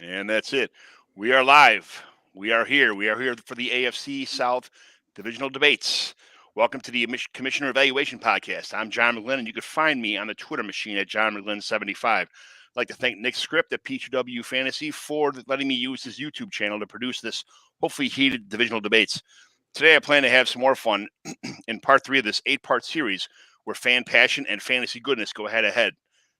And that's it. We are live. We are here. We are here for the AFC South Divisional Debates. Welcome to the Commissioner Evaluation Podcast. I'm John McGlynn, and you can find me on the Twitter machine at John McGlynn75. I'd like to thank Nick Script at P2W Fantasy for letting me use his YouTube channel to produce this hopefully heated divisional debates. Today, I plan to have some more fun in part 3 of this 8-part series where fan passion and fantasy goodness go head to head.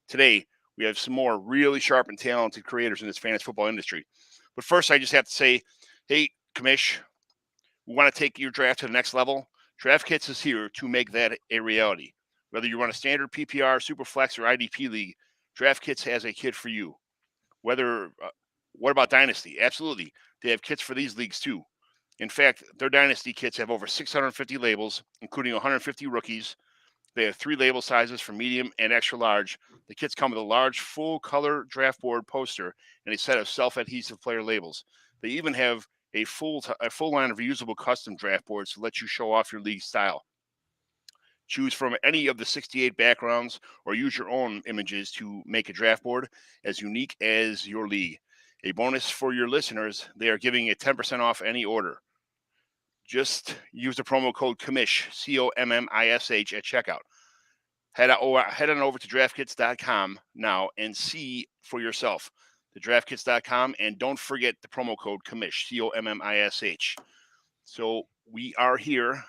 Today, we have some more really sharp and talented creators in this fantasy football industry. But first, I just have to say, hey, Commish, we want to take your draft to the next level. Draft Kits is here to make that a reality. Whether you run a standard PPR, Superflex, or IDP league, Draft Kits has a kit for you. What about Dynasty? Absolutely. They have kits for these leagues too. In fact, their Dynasty kits have over 650 labels, including 150 rookies. They have 3 label sizes for medium and extra large. The kits come with a large full-color draft board poster and a set of self-adhesive player labels. They even have a full line of reusable custom draft boards to let you show off your league style. Choose from any of the 68 backgrounds or use your own images to make a draft board as unique as your league. A bonus for your listeners, they are giving a 10% off any order. Just use the promo code COMMISH, COMMISH, at checkout. Head on over to draftkits.com now and see for yourself. The draftkits.com, and don't forget the promo code COMMISH, COMMISH. So we are here,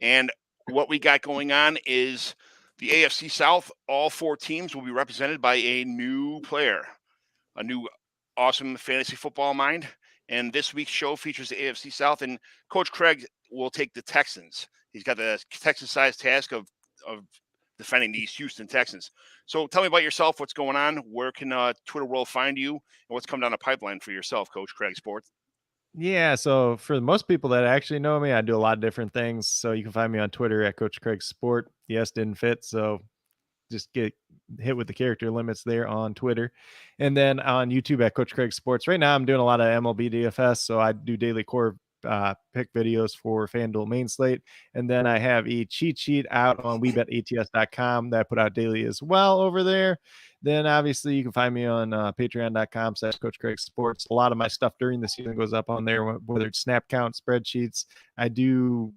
and what we got going on is the AFC South. All 4 teams will be represented by a new player, a new awesome fantasy football mind. And this week's show features the AFC South, and Coach Craig will take the Texans. He's got the Texans-sized task of defending these Houston Texans. So tell me about yourself. What's going on? Where can Twitter world find you? And what's come down the pipeline for yourself, Coach Craig Sports? Yeah, so for most people that actually know me, I do a lot of different things. So you can find me on Twitter at Coach Craig Sport. Yes, didn't fit, so just get hit with the character limits there on Twitter. And then on YouTube at Coach Craig Sports. Right now I'm doing a lot of MLB DFS, so I do daily core pick videos for FanDuel main slate. And then I have a cheat sheet out on WeBetATS.com that I put out daily as well over there. Then obviously you can find me on patreon.com/Coach Craig Sports. A lot of my stuff during the season goes up on there, whether it's snap count, spreadsheets. I do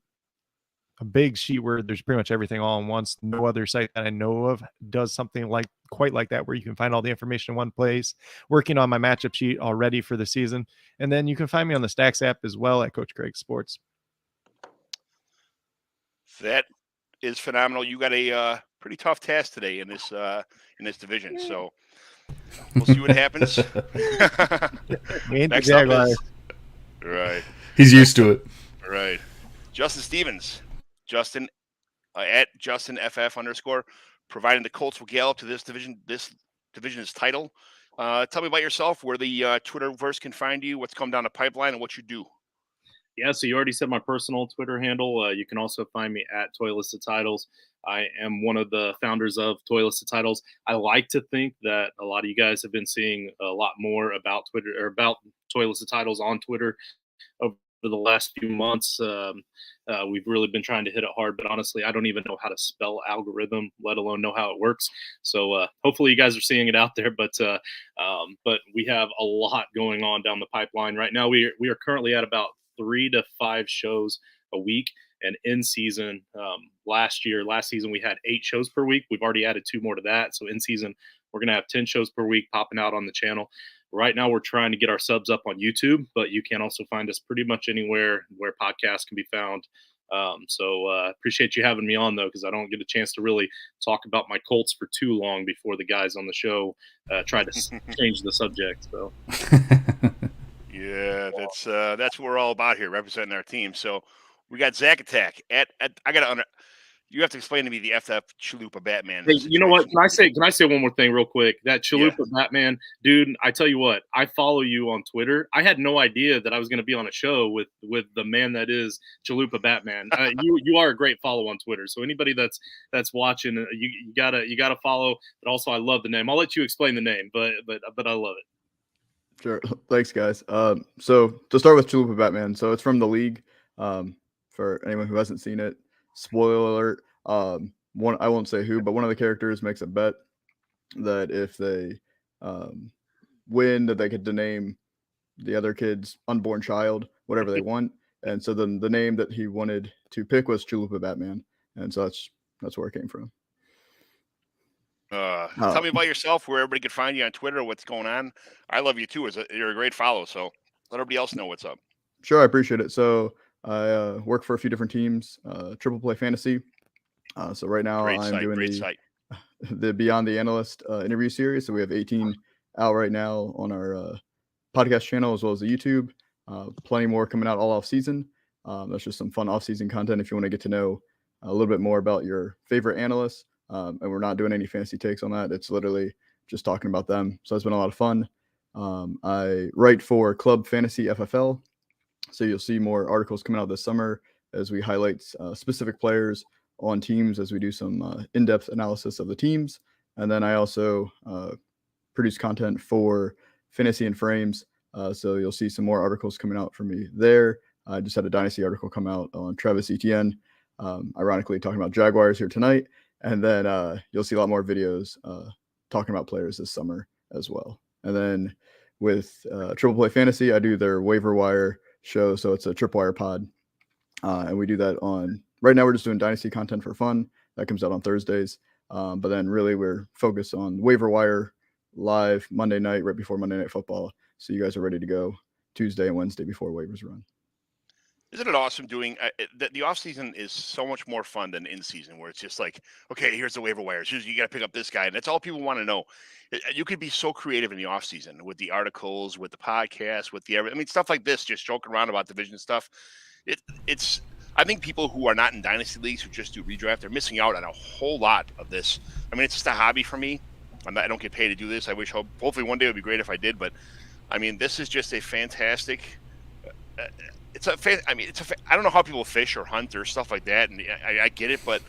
a big sheet where there's pretty much everything all in once. No other site that I know of does something quite like that, where you can find all the information in one place. Working on my matchup sheet already for the season. And then you can find me on the Stacks app as well at Coach Craig Sports. That is phenomenal. You got a pretty tough task today in this division. So we'll see what happens. Next up is right. He's used to it. Right. Justin Stevens. Justin at JustinFF_, providing the Colts will gallop to this division's title. Tell me about yourself, where the Twitterverse can find you, what's come down the pipeline, and what you do. Yeah, so you already said my personal Twitter handle. You can also find me at Toylist Titles. I am one of the founders of Toylist Titles. I like to think that a lot of you guys have been seeing a lot more about Twitter, or about Toylist Titles on Twitter over the last few months. We've really been trying to hit it hard, but honestly, I don't even know how to spell algorithm, let alone know how it works. So hopefully you guys are seeing it out there, but we have a lot going on down the pipeline right now. We are currently at about 3 to 5 shows a week. And in season, last season, we had 8 shows per week. We've already added 2 more to that. So in season, we're going to have 10 shows per week popping out on the channel. Right now, we're trying to get our subs up on YouTube, but you can also find us pretty much anywhere where podcasts can be found. Appreciate you having me on, though, because I don't get a chance to really talk about my Colts for too long before the guys on the show try to change the subject. So. Yeah, that's what we're all about here, representing our team. So we got Zach Attack you have to explain to me the FF Chalupa Batman. Hey, you know what? Can I say one more thing real quick? That Chalupa Batman, dude, I tell you what, I follow you on Twitter. I had no idea that I was going to be on a show with the man that is Chalupa Batman. You are a great follow on Twitter. So anybody that's watching, you gotta follow. But also, I love the name. I'll let you explain the name, but I love it. Sure. Thanks, guys. So to start with Chalupa Batman, so it's from the league. For anyone who hasn't seen it, spoiler alert. I won't say who, but one of the characters makes a bet that if they win, that they get to name the other kid's unborn child whatever they want. And so then the name that he wanted to pick was Chalupa Batman, and so that's where it came from. Tell me about yourself, where everybody can find you on Twitter, what's going on. I love you too. You're a great follow, so let everybody else know what's up. Sure, I appreciate it. So I work for a few different teams, Triple Play Fantasy. So right now I'm doing the Beyond the Analyst interview series. So we have 18 out right now on our podcast channel as well as the YouTube. Plenty more coming out all off season. That's just some fun off season content if you want to get to know a little bit more about your favorite analysts. And we're not doing any fancy takes on that. It's literally just talking about them. So it's been a lot of fun. I write for Club Fantasy FFL. So you'll see more articles coming out this summer as we highlight specific players on teams as we do some in-depth analysis of the teams. And then I also produce content for Fantasy and Frames. So you'll see some more articles coming out from me there. I just had a Dynasty article come out on Travis Etienne, ironically talking about Jaguars here tonight. And then you'll see a lot more videos talking about players this summer as well. And then with Triple Play Fantasy, I do their waiver wire show. So it's a tripwire pod. And we do that on, right now we're just doing Dynasty content for fun. That comes out on Thursdays. But then really we're focused on waiver wire live Monday night, right before Monday Night Football. So you guys are ready to go Tuesday and Wednesday before waivers run. Isn't it awesome doing the off season is so much more fun than in season, where it's just like, okay, here's the waiver wires. You got to pick up this guy. And that's all people want to know. You could be so creative in the off season with the articles, with the podcast, with stuff like this, just joking around about division stuff. It's I think people who are not in dynasty leagues who just do redraft, they're missing out on a whole lot of this. I mean, it's just a hobby for me. I don't get paid to do this. I wish, hopefully one day it would be great if I did. But I mean, this is just a fantastic. I don't know how people fish or hunt or stuff like that, and I get it, but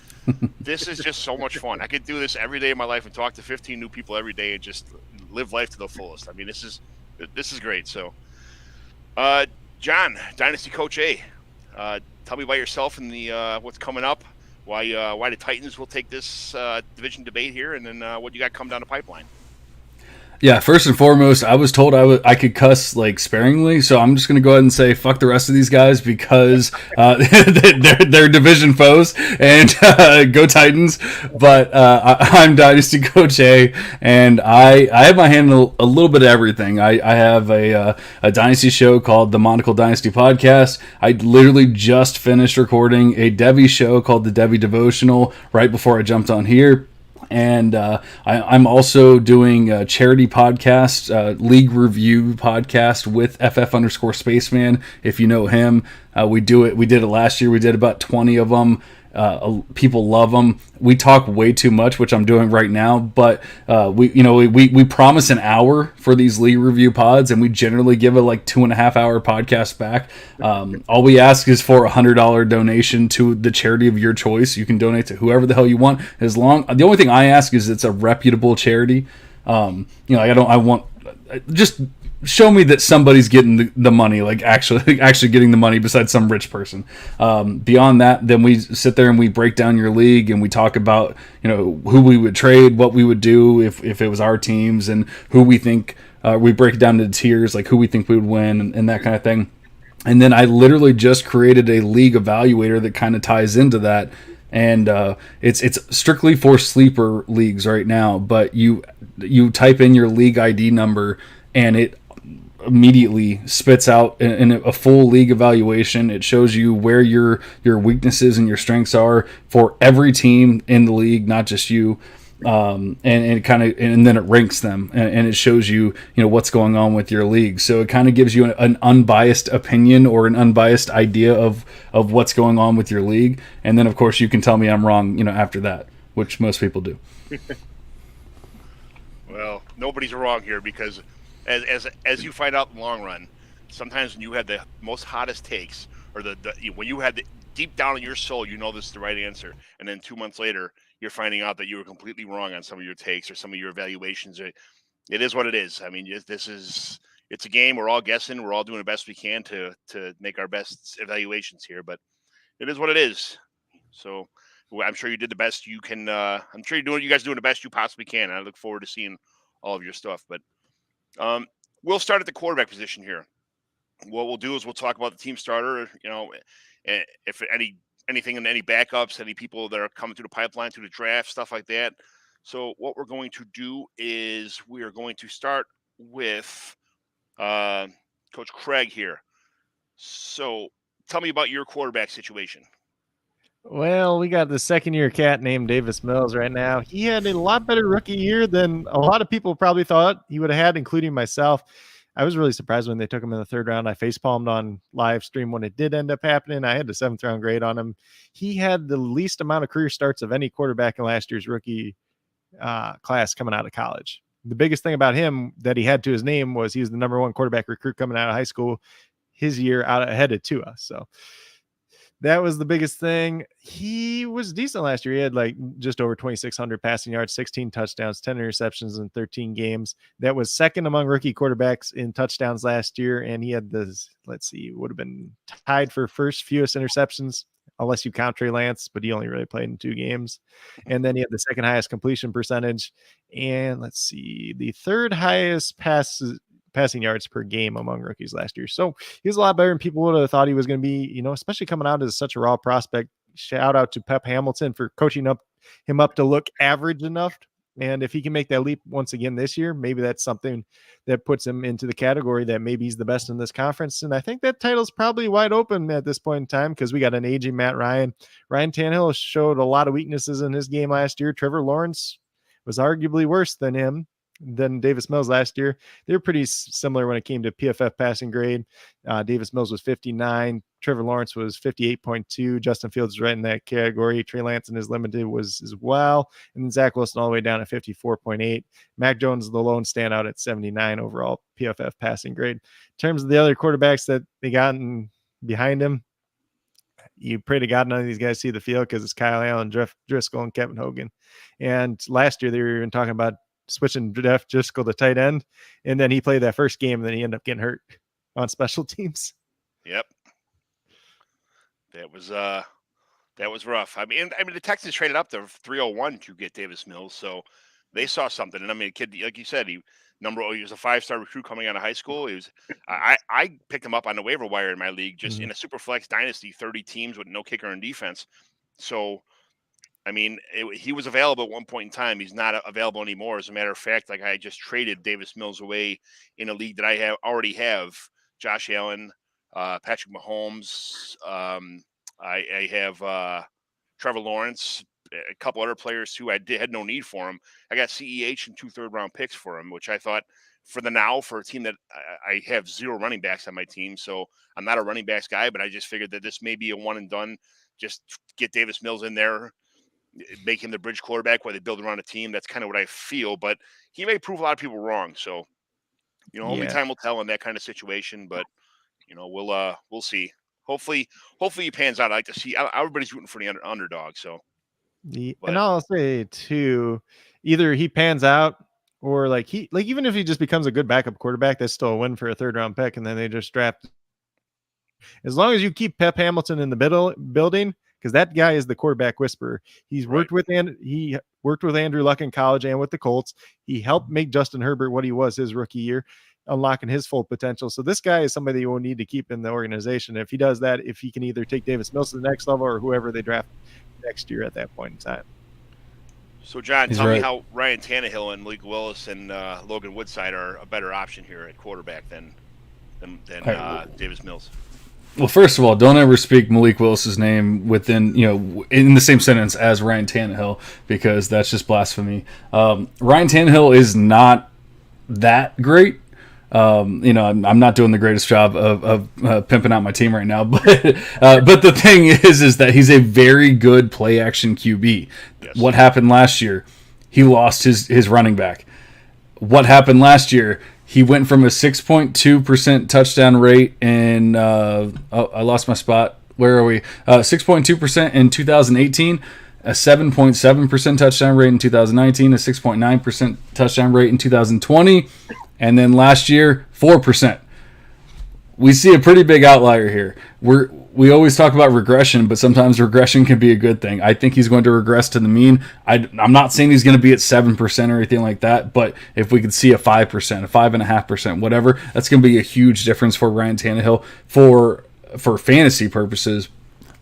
this is just so much fun. I could do this every day of my life and talk to 15 new people every day and just live life to the fullest. I mean, this is great. So, John, Dynasty Coach A, tell me about yourself and the what's coming up, why the Titans will take this division debate here, and then what you got coming down the pipeline. Yeah, first and foremost, I was told I could cuss like sparingly, so I'm just going to go ahead and say fuck the rest of these guys because they're division foes, and go Titans. But I'm Dynasty Coach A, and I have my hand in a little bit of everything. I have a Dynasty show called the Monocle Dynasty Podcast. I literally just finished recording a Devi show called the Devi Devotional right before I jumped on here. And I'm also doing a charity podcast, league review podcast with FF_Spaceman. If you know him, we did it last year. We did about 20 of them. People love them. We talk way too much, which I'm doing right now, but we promise an hour for these league review pods, and we generally give a 2.5 hour podcast back. All we ask is for $100 donation to the charity of your choice. You can donate to whoever the hell you want. The only thing I ask is it's a reputable charity. Just show me that somebody's getting the money, actually getting the money besides some rich person. Beyond that, then we sit there and we break down your league and we talk about, who we would trade, what we would do if it was our teams, and who we think, we break it down into tiers, like who we think we would win and that kind of thing. And then I literally just created a league evaluator that kind of ties into that. And it's strictly for sleeper leagues right now, but you type in your league ID number and it immediately spits out in a full league evaluation. It shows you where your weaknesses and your strengths are for every team in the league, not just you. And then it ranks them and it shows you, what's going on with your league. So it kind of gives you an unbiased opinion or an unbiased idea of what's going on with your league. And then of course you can tell me I'm wrong, after that, which most people do. Well, nobody's wrong here because as you find out in the long run, sometimes when you have the most hottest takes, or when you had deep down in your soul, this is the right answer, and then 2 months later, you're finding out that you were completely wrong on some of your takes or some of your evaluations. It is what it is. I mean, it's a game. We're all guessing. We're all doing the best we can to make our best evaluations here, but it is what it is. So I'm sure you did the best you can. I'm sure you guys are doing the best you possibly can. I look forward to seeing all of your stuff, but We'll start at the quarterback position here. What we'll do is we'll talk about the team starter, if anything and any backups, any people that are coming through the pipeline, through the draft, stuff like that. So what we're going to do is we are going to start with Coach Craig here. So tell me about your quarterback situation. Well, we got the second-year cat named Davis Mills right now. He had a lot better rookie year than a lot of people probably thought he would have had, including myself. I was really surprised when they took him in the third round. I facepalmed on live stream when it did end up happening. I had the 7th-round grade on him. He had the least amount of career starts of any quarterback in last year's rookie class coming out of college. The biggest thing about him that he had to his name was he was the number 1 quarterback recruit coming out of high school his year out ahead of Tua. So that was the biggest thing. He was decent last year. He had like just over 2,600 passing yards, 16 touchdowns, 10 interceptions in 13 games. That was second among rookie quarterbacks in touchdowns last year. And he had this, would have been tied for first fewest interceptions, unless you count Trey Lance, but he only really played in 2 games. And then he had the second highest completion percentage. And the third highest passing yards per game among rookies last year. So he was a lot better than people would have thought he was going to be, especially coming out as such a raw prospect. Shout out to Pep Hamilton for coaching him up to look average enough. And if he can make that leap once again this year, maybe that's something that puts him into the category that maybe he's the best in this conference. And I think that title's probably wide open at this point in time because we got an aging Matt Ryan. Ryan Tannehill showed a lot of weaknesses in his game last year. Trevor Lawrence was arguably worse than Davis Mills last year. They were pretty similar when it came to PFF passing grade. Davis Mills was 59. Trevor Lawrence was 58.2. Justin Fields is right in that category. Trey Lance in his limited was as well. And then Zach Wilson all the way down at 54.8. Mac Jones, the lone standout at 79 overall PFF passing grade. In terms of the other quarterbacks that they got behind him, you pray to God none of these guys see the field because it's Kyle Allen, Jeff Driscoll, and Kevin Hogan. And last year they were even talking about switching Jeff Driscoll to tight end, and then he played that first game, and then he ended up getting hurt on special teams. Yep, that was rough. I mean, the Texans traded up to 301 to get Davis Mills, so they saw something. And I mean, a kid, like you said, he was a 5-star recruit coming out of high school. He was, I picked him up on the waiver wire in my league, just in a super flex dynasty, 30 teams with no kicker and defense. So, I mean, he was available at one point in time. He's not available anymore. As a matter of fact, I just traded Davis Mills away in a league that I already have Josh Allen, Patrick Mahomes. I have Trevor Lawrence, a couple other players who had no need for him. I got CEH and 2 third-round picks for him, which I thought for a team that I have 0 running backs on my team. So I'm not a running backs guy, but I just figured that this may be a one and done. Just get Davis Mills in there, make him the bridge quarterback while they build around a team. That's kind of what I feel, but he may prove a lot of people wrong. So, only time will tell in that kind of situation, but we'll see. Hopefully he pans out. I like to see everybody's rooting for the underdog. So, and I'll say too, either he pans out or even if he just becomes a good backup quarterback, that's still a win for a 3rd-round pick. And then they just draft. As long as you keep Pep Hamilton in the building, because that guy is the quarterback whisperer. He's worked with Andrew Luck in college and with the Colts. He helped make Justin Herbert what he was his rookie year, unlocking his full potential. So this guy is somebody you will need to keep in the organization. If he does that, if he can either take Davis Mills to the next level or whoever they draft next year at that point in time. So, John, tell me how Ryan Tannehill and Malik Willis and Logan Woodside are a better option here at quarterback than Davis Mills. Well, first of all, don't ever speak Malik Willis's name in the same sentence as Ryan Tannehill, because that's just blasphemy. Ryan Tannehill is not that great. I'm not doing the greatest job of pimping out my team right now, but the thing is that he's a very good play action QB. Yes. What happened last year? He lost his running back. What happened last year? He went from a 6.2% touchdown rate in I lost my spot. Where are we? 6.2% in 2018, a 7.7% touchdown rate in 2019, a 6.9% touchdown rate in 2020, and then last year 4%. We see a pretty big outlier here. we always talk about regression, but sometimes regression can be a good thing. I think he's going to regress to the mean. I'm not saying he's going to be at 7% or anything like that, but if we could see a 5%, a 5.5%, whatever, that's going to be a huge difference for Ryan Tannehill for fantasy purposes,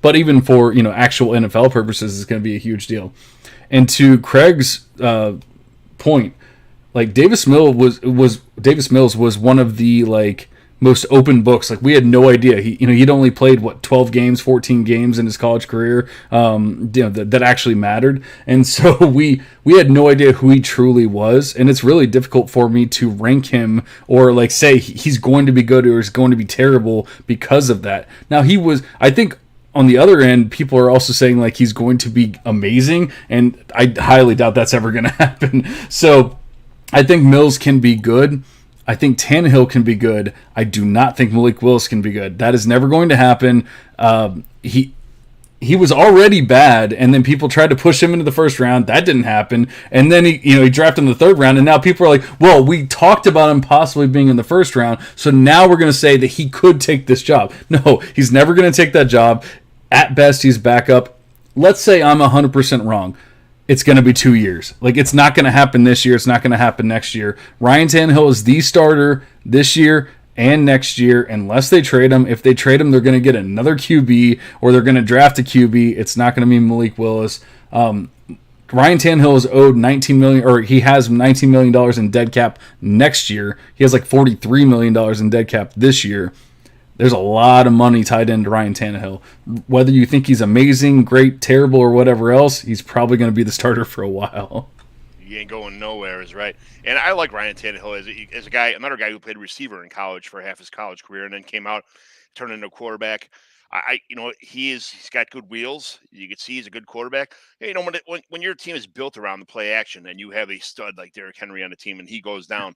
but even for actual NFL purposes, it's going to be a huge deal. And to Craig's point, like Davis Mills was one of the most open books. Like we had no idea he'd only played 12 games, 14 games in his college career, that actually mattered. And so we had no idea who he truly was, and it's really difficult for me to rank him or say he's going to be good or he's going to be terrible because of that. Now I think on the other end, people are also saying he's going to be amazing, and I highly doubt that's ever going to happen. So I think Mills can be good. I think Tannehill can be good. I do not think Malik Willis can be good. That is never going to happen. He was already bad, and then people tried to push him into the first round. That didn't happen. And then he drafted in the third round, and now people are like, well, we talked about him possibly being in the first round, so now we're going to say that he could take this job. No, he's never going to take that job. At best, he's backup. Let's say I'm 100% wrong. It's going to be 2 years. It's not going to happen this year. It's not going to happen next year. Ryan Tannehill is the starter this year and next year, unless they trade him. If they trade him, they're going to get another QB, or they're going to draft a QB. It's not going to be Malik Willis. Ryan Tannehill is owed $19 million, or he has $19 million in dead cap next year. He has $43 million in dead cap this year. There's a lot of money tied into Ryan Tannehill. Whether you think he's amazing, great, terrible, or whatever else, he's probably going to be the starter for a while. He ain't going nowhere, is right. And I like Ryan Tannehill as a guy, another guy who played receiver in college for half his college career, and then came out, turned into a quarterback. He's got good wheels. You can see he's a good quarterback. When your team is built around the play action, and you have a stud like Derrick Henry on the team, and he goes down,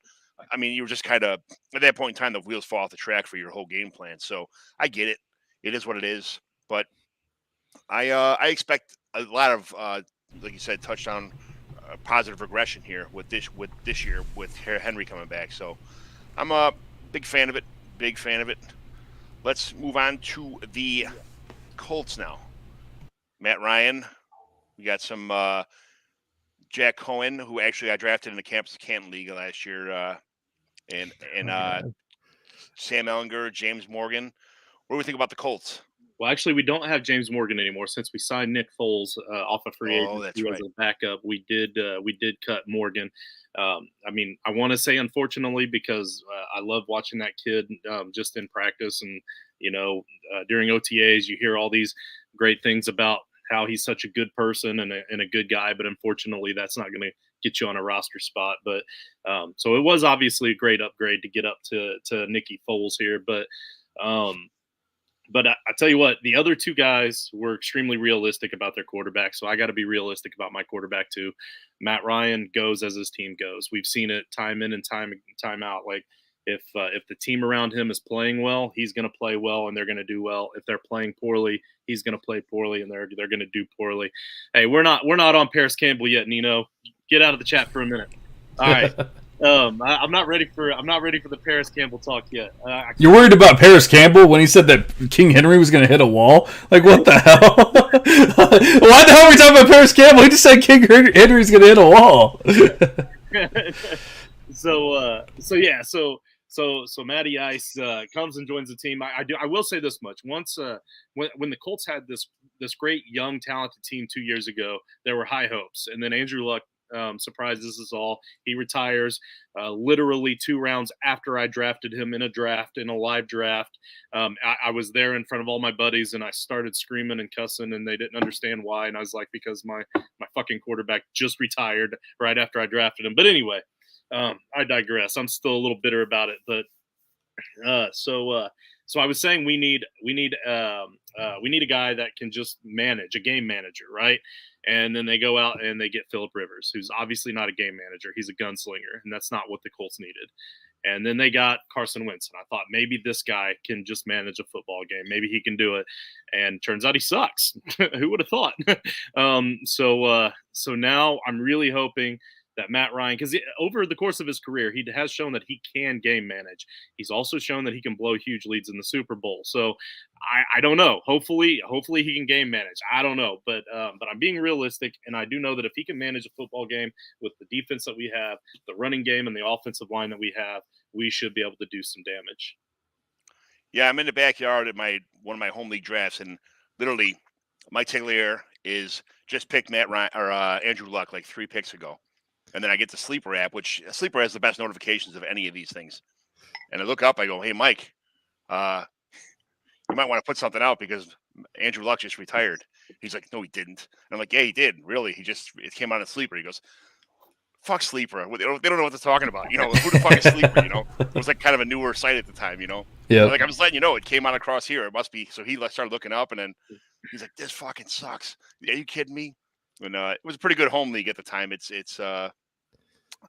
I mean, you were just kind of, at that point in time, the wheels fall off the track for your whole game plan. So I get it. It is what it is. But I expect a lot of, like you said, touchdown positive regression here with this year with Henry coming back. So I'm a big fan of it. Big fan of it. Let's move on to the Colts now. Matt Ryan. We got some Jack Cohen, who actually got drafted in the Campus Canton League last year. And Sam Ellinger, James Morgan. What do we think about the Colts? Well, actually, we don't have James Morgan anymore since we signed Nick Foles off of free agency as a backup. We did cut Morgan. I want to say unfortunately because I love watching that kid just in practice, and during OTAs you hear all these great things about how he's such a good person and a good guy, but unfortunately that's not going to get you on a roster spot. But so it was obviously a great upgrade to get up to Nicky Foles here. But I tell you what, the other two guys were extremely realistic about their quarterback. So I got to be realistic about my quarterback too. Matt Ryan goes as his team goes. We've seen it time in and time out. If the team around him is playing well, he's going to play well and they're going to do well. If they're playing poorly, he's going to play poorly and they're going to do poorly. Hey, we're not on Paris Campbell yet, Nino. Get out of the chat for a minute. All right. I'm not ready for the Paris Campbell talk yet. You're worried about Paris Campbell when he said that King Henry was going to hit a wall? What the hell? Why the hell are we talking about Paris Campbell? He just said King Henry's going to hit a wall. So Matty Ice comes and joins the team. I will say this much: once when the Colts had this great young talented team 2 years ago, there were high hopes, and then Andrew Luck surprises us all. He retires literally 2 rounds after I drafted him in a live draft. I was there in front of all my buddies, and I started screaming and cussing, and they didn't understand why. And I was like, because my fucking quarterback just retired right after I drafted him. But anyway. I digress. I'm still a little bitter about it, but so I was saying we need a guy that can just manage, a game manager, right? And then they go out and they get Phillip Rivers, who's obviously not a game manager. He's a gunslinger, and that's not what the Colts needed. And then they got Carson Wentz, and I thought maybe this guy can just manage a football game. Maybe he can do it. And turns out he sucks. Who would have thought? So now I'm really hoping that Matt Ryan, because over the course of his career, he has shown that he can game manage. He's also shown that he can blow huge leads in the Super Bowl. So I don't know. Hopefully he can game manage. I don't know, but I'm being realistic, and I do know that if he can manage a football game with the defense that we have, the running game, and the offensive line that we have, we should be able to do some damage. Yeah, I'm in the backyard at one of my home league drafts, and literally my takeaway is just pick Matt Ryan or Andrew Luck like 3 picks ago. And then I get the Sleeper app, which Sleeper has the best notifications of any of these things. And I look up, I go, hey, Mike, you might want to put something out because Andrew Luck just retired. He's like, no, he didn't. And I'm like, yeah, he did. Really? It came out in Sleeper. He goes, fuck Sleeper. They don't know what they're talking about. Who the fuck is Sleeper? It was like kind of a newer site at the time, Yeah. Like, I'm just letting you know, it came out across here. It must be. So he started looking up, and then he's like, this fucking sucks. Are you kidding me? And it was a pretty good home league at the time. Sorry,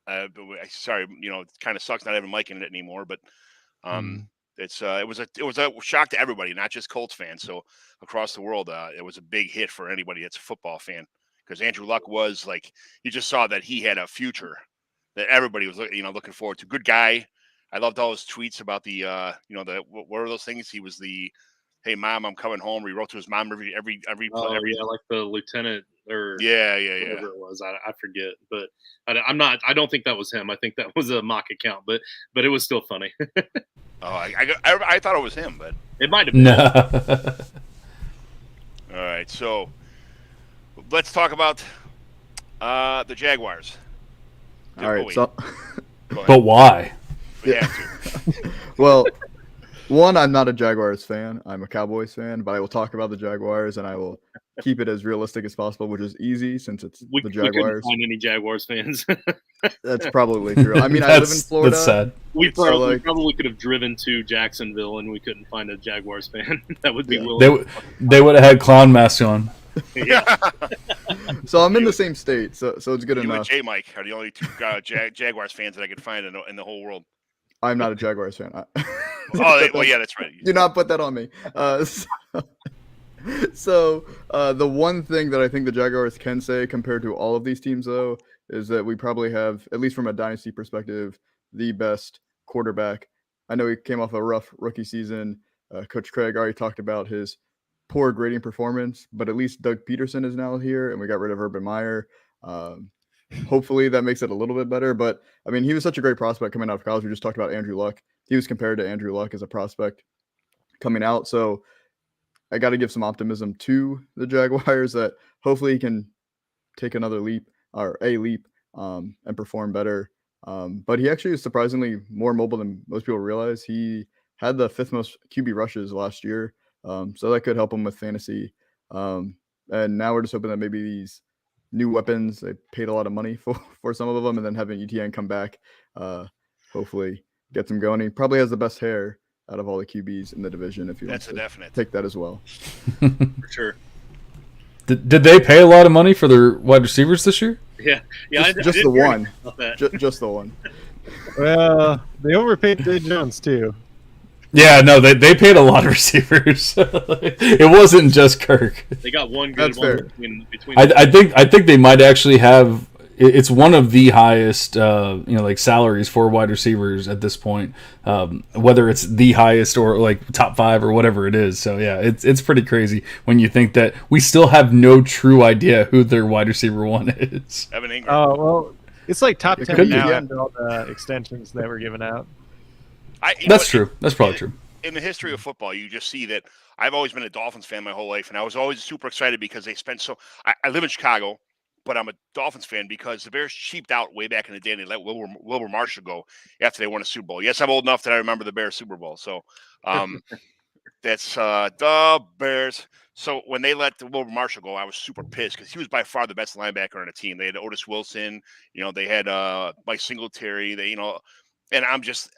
it kind of sucks not having Mike in it anymore, but it was a shock to everybody, not just Colts fans. So across the world, it was a big hit for anybody that's a football fan, because Andrew Luck was like, you just saw that he had a future that everybody was looking forward to. Good guy. I loved all his tweets about the what were those things? He was the, hey mom, I'm coming home. He wrote to his mom every like the lieutenant or yeah whatever it was. I forget, but I don't think that was him. I think that was a mock account, but it was still funny. I thought it was him, but it might have been. No. All right, so let's talk about the Jaguars. All right, so but why? We have to. Well, one, I'm not a Jaguars fan. I'm a Cowboys fan, but I will talk about the Jaguars, and I will keep it as realistic as possible, which is easy since it's the Jaguars. We couldn't find any Jaguars fans. That's probably true. I mean, I live in Florida. That's sad. We probably could have driven to Jacksonville, and we couldn't find a Jaguars fan. That would be willing. They would have had clown masks on. Yeah. So I'm in the same state, so it's good enough. You and J Mike are the only two Jaguars fans that I could find in the whole world. I'm not a Jaguars fan. Well, yeah, that's right. Do not put that on me. So the one thing that I think the Jaguars can say compared to all of these teams, though, is that we probably have, at least from a dynasty perspective, the best quarterback. I know he came off a rough rookie season. Coach Craig already talked about his poor grading performance, but at least Doug Peterson is now here, and we got rid of Urban Meyer. Hopefully that makes it a little bit better. But I mean, he was such a great prospect coming out of college. We just talked about Andrew Luck. He was compared to Andrew Luck as a prospect coming out. So I got to give some optimism to the Jaguars that hopefully he can take another leap and perform better. But he actually is surprisingly more mobile than most people realize. He had the 5th most QB rushes last year. So that could help him with fantasy. And now we're just hoping that maybe these new weapons, they paid a lot of money for some of them, and then having ETN come back, hopefully gets him going. He probably has the best hair out of all the QBs in the division, if you want to take that as well. For sure. Did they pay a lot of money for their wide receivers this year? Yeah. Just the one. Just the one. Well, they overpaid Dave Jones too. Yeah, no, they paid a lot of receivers. It wasn't just Kirk. They got one good one between I think they might actually have. It's one of the highest, like salaries for wide receivers at this point. Whether it's the highest or like top 5 or whatever it is. So yeah, it's pretty crazy when you think that we still have no true idea who their wide receiver 1 is. Evan Ingram. Oh well, it's like top 10 now after all the extensions that were given out. That's true. That's probably true. In the history of football, you just see that I've always been a Dolphins fan my whole life, and I was always super excited because they spent so. I live in Chicago, but I'm a Dolphins fan because the Bears cheaped out way back in the day, and they let Wilbur Marshall go after they won a Super Bowl. Yes, I'm old enough that I remember the Bears Super Bowl, so that's the Bears. So when they let Wilbur Marshall go, I was super pissed because he was by far the best linebacker on the team. They had Otis Wilson, they had Mike Singletary, and I'm just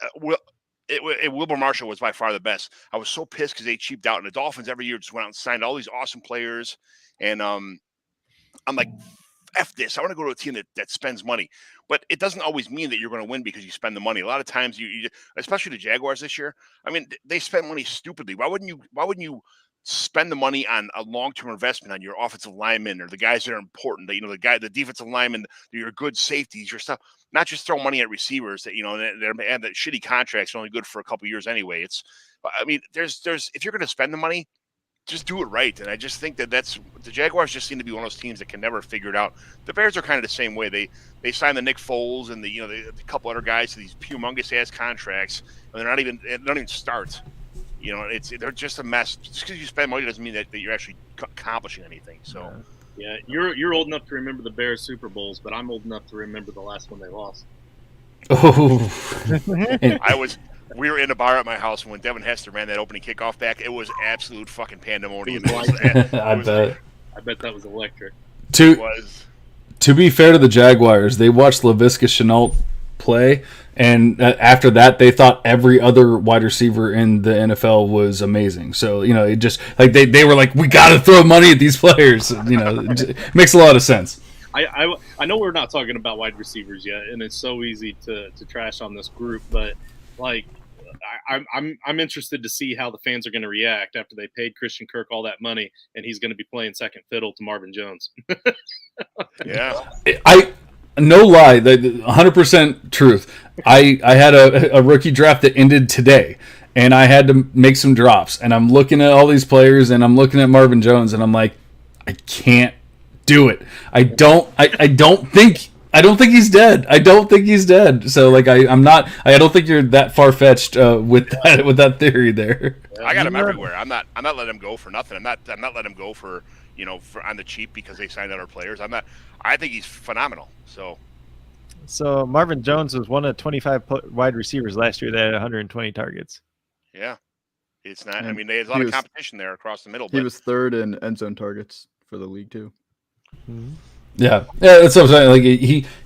Wilbur Marshall was by far the best. I was so pissed because they cheaped out, and the Dolphins every year just went out and signed all these awesome players. And I'm like, F this. I want to go to a team that spends money. But it doesn't always mean that you're going to win because you spend the money. A lot of times, you especially the Jaguars this year, I mean, they spent money stupidly. Why wouldn't you spend the money on a long-term investment on your offensive linemen or the guys that are important. That, the defensive linemen, your good safeties, your stuff. Not just throw money at receivers that that shitty contracts are only good for a couple years anyway. There's if you're going to spend the money, just do it right. And I just think that's the Jaguars just seem to be one of those teams that can never figure it out. The Bears are kind of the same way. They signed the Nick Foles and the couple other guys to these humongous ass contracts, and they don't even start. They're just a mess. Just because you spend money doesn't mean that you're actually accomplishing anything. So, yeah, you're old enough to remember the Bears Super Bowls, but I'm old enough to remember the last one they lost. Oh, we were in a bar at my house when Devin Hester ran that opening kickoff back. It was absolute fucking pandemonium. I bet that was electric. To be fair to the Jaguars, they watched Laviska Shenault play, and after that, they thought every other wide receiver in the NFL was amazing. So, it just like they were like, we got to throw money at these players. It makes a lot of sense. I know we're not talking about wide receivers yet, and it's so easy to trash on this group, but like I'm interested to see how the fans are going to react after they paid Christian Kirk all that money and he's going to be playing second fiddle to Marvin Jones. Yeah, no lie, 100% truth. I had a rookie draft that ended today, and I had to make some drops, and I'm looking at all these players, and I'm looking at Marvin Jones, and I'm like, I can't do it. I don't think he's dead. I don't think he's dead. So like I don't think you're that far fetched with that theory there. I got him everywhere. I'm not letting him go for nothing. I'm not letting him go for on the cheap because they signed other players. I think he's phenomenal. So Marvin Jones was one of 25 wide receivers last year that had 120 targets. Yeah, it's not. There's a lot of competition there across the middle. He was third in end zone targets for the league too. Mm-hmm. Yeah, that's what I'm saying. Like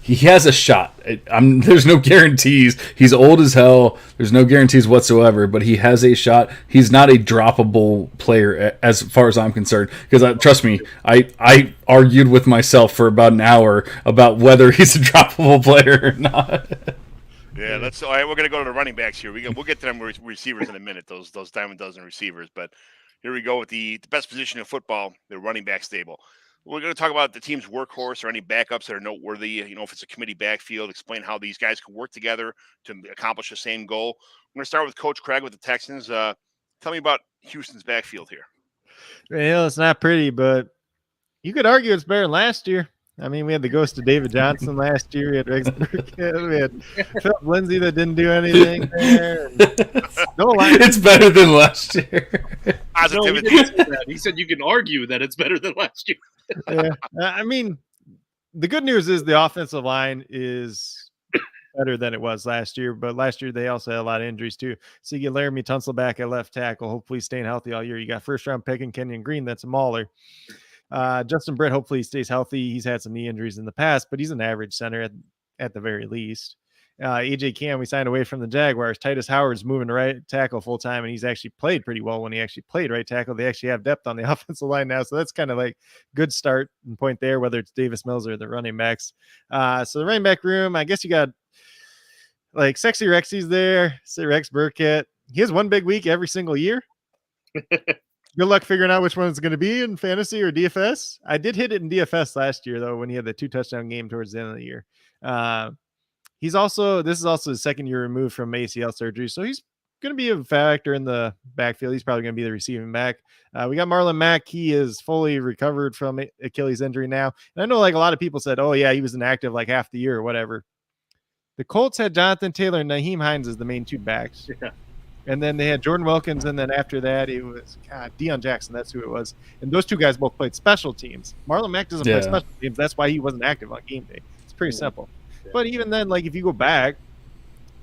he has a shot. There's no guarantees. He's old as hell. There's no guarantees whatsoever. But he has a shot. He's not a droppable player as far as I'm concerned. Because trust me, I argued with myself for about an hour about whether he's a droppable player or not. Yeah, all right, we're gonna go to the running backs here. We'll get to them receivers in a minute. Those dime a dozen receivers. But here we go with the best position in football, the running back stable. We're going to talk about the team's workhorse or any backups that are noteworthy. If it's a committee backfield, explain how these guys can work together to accomplish the same goal. I'm going to start with Coach Craig with the Texans. Tell me about Houston's backfield here. Well, it's not pretty, but you could argue it's better than last year. We had the ghost of David Johnson last year. We had Rex Burkhead. We had Philip Lindsay that didn't do anything there. It's better than last year. Positivity. He said you can argue that it's better than last year. Yeah. The good news is the offensive line is better than it was last year, but last year they also had a lot of injuries too. So you get Laramie Tunsil back at left tackle, hopefully staying healthy all year. You got first round pick in Kenyon Green, that's a mauler. Justin Britt, hopefully he stays healthy. He's had some knee injuries in the past, but he's an average center at the very least. AJ Cam, we signed away from the Jaguars. Titus Howard's moving to right tackle full time, and he's actually played pretty well when he actually played right tackle. They actually have depth on the offensive line now, so that's kind of like good start and point there, whether it's Davis Mills or the running backs. So the running back room, I guess you got like Sexy Rexy's there, Rex Burkhead. He has one big week every single year. Good luck figuring out which one it's going to be in fantasy or DFS. I did hit it in DFS last year, though, when he had the 2-touchdown game towards the end of the year. This is also his second year removed from ACL surgery, so he's going to be a factor in the backfield. He's probably going to be the receiving back. We got Marlon Mack. He is fully recovered from Achilles injury now. And I know like a lot of people said, oh, yeah, he was inactive like half the year or whatever. The Colts had Jonathan Taylor and Nyheim Hines as the main two backs. Yeah. And then they had Jordan Wilkins, and then after that, it was Deion Jackson. That's who it was. And those two guys both played special teams. Marlon Mack doesn't play special teams. That's why he wasn't active on game day. It's pretty simple. Yeah. But even then, like if you go back,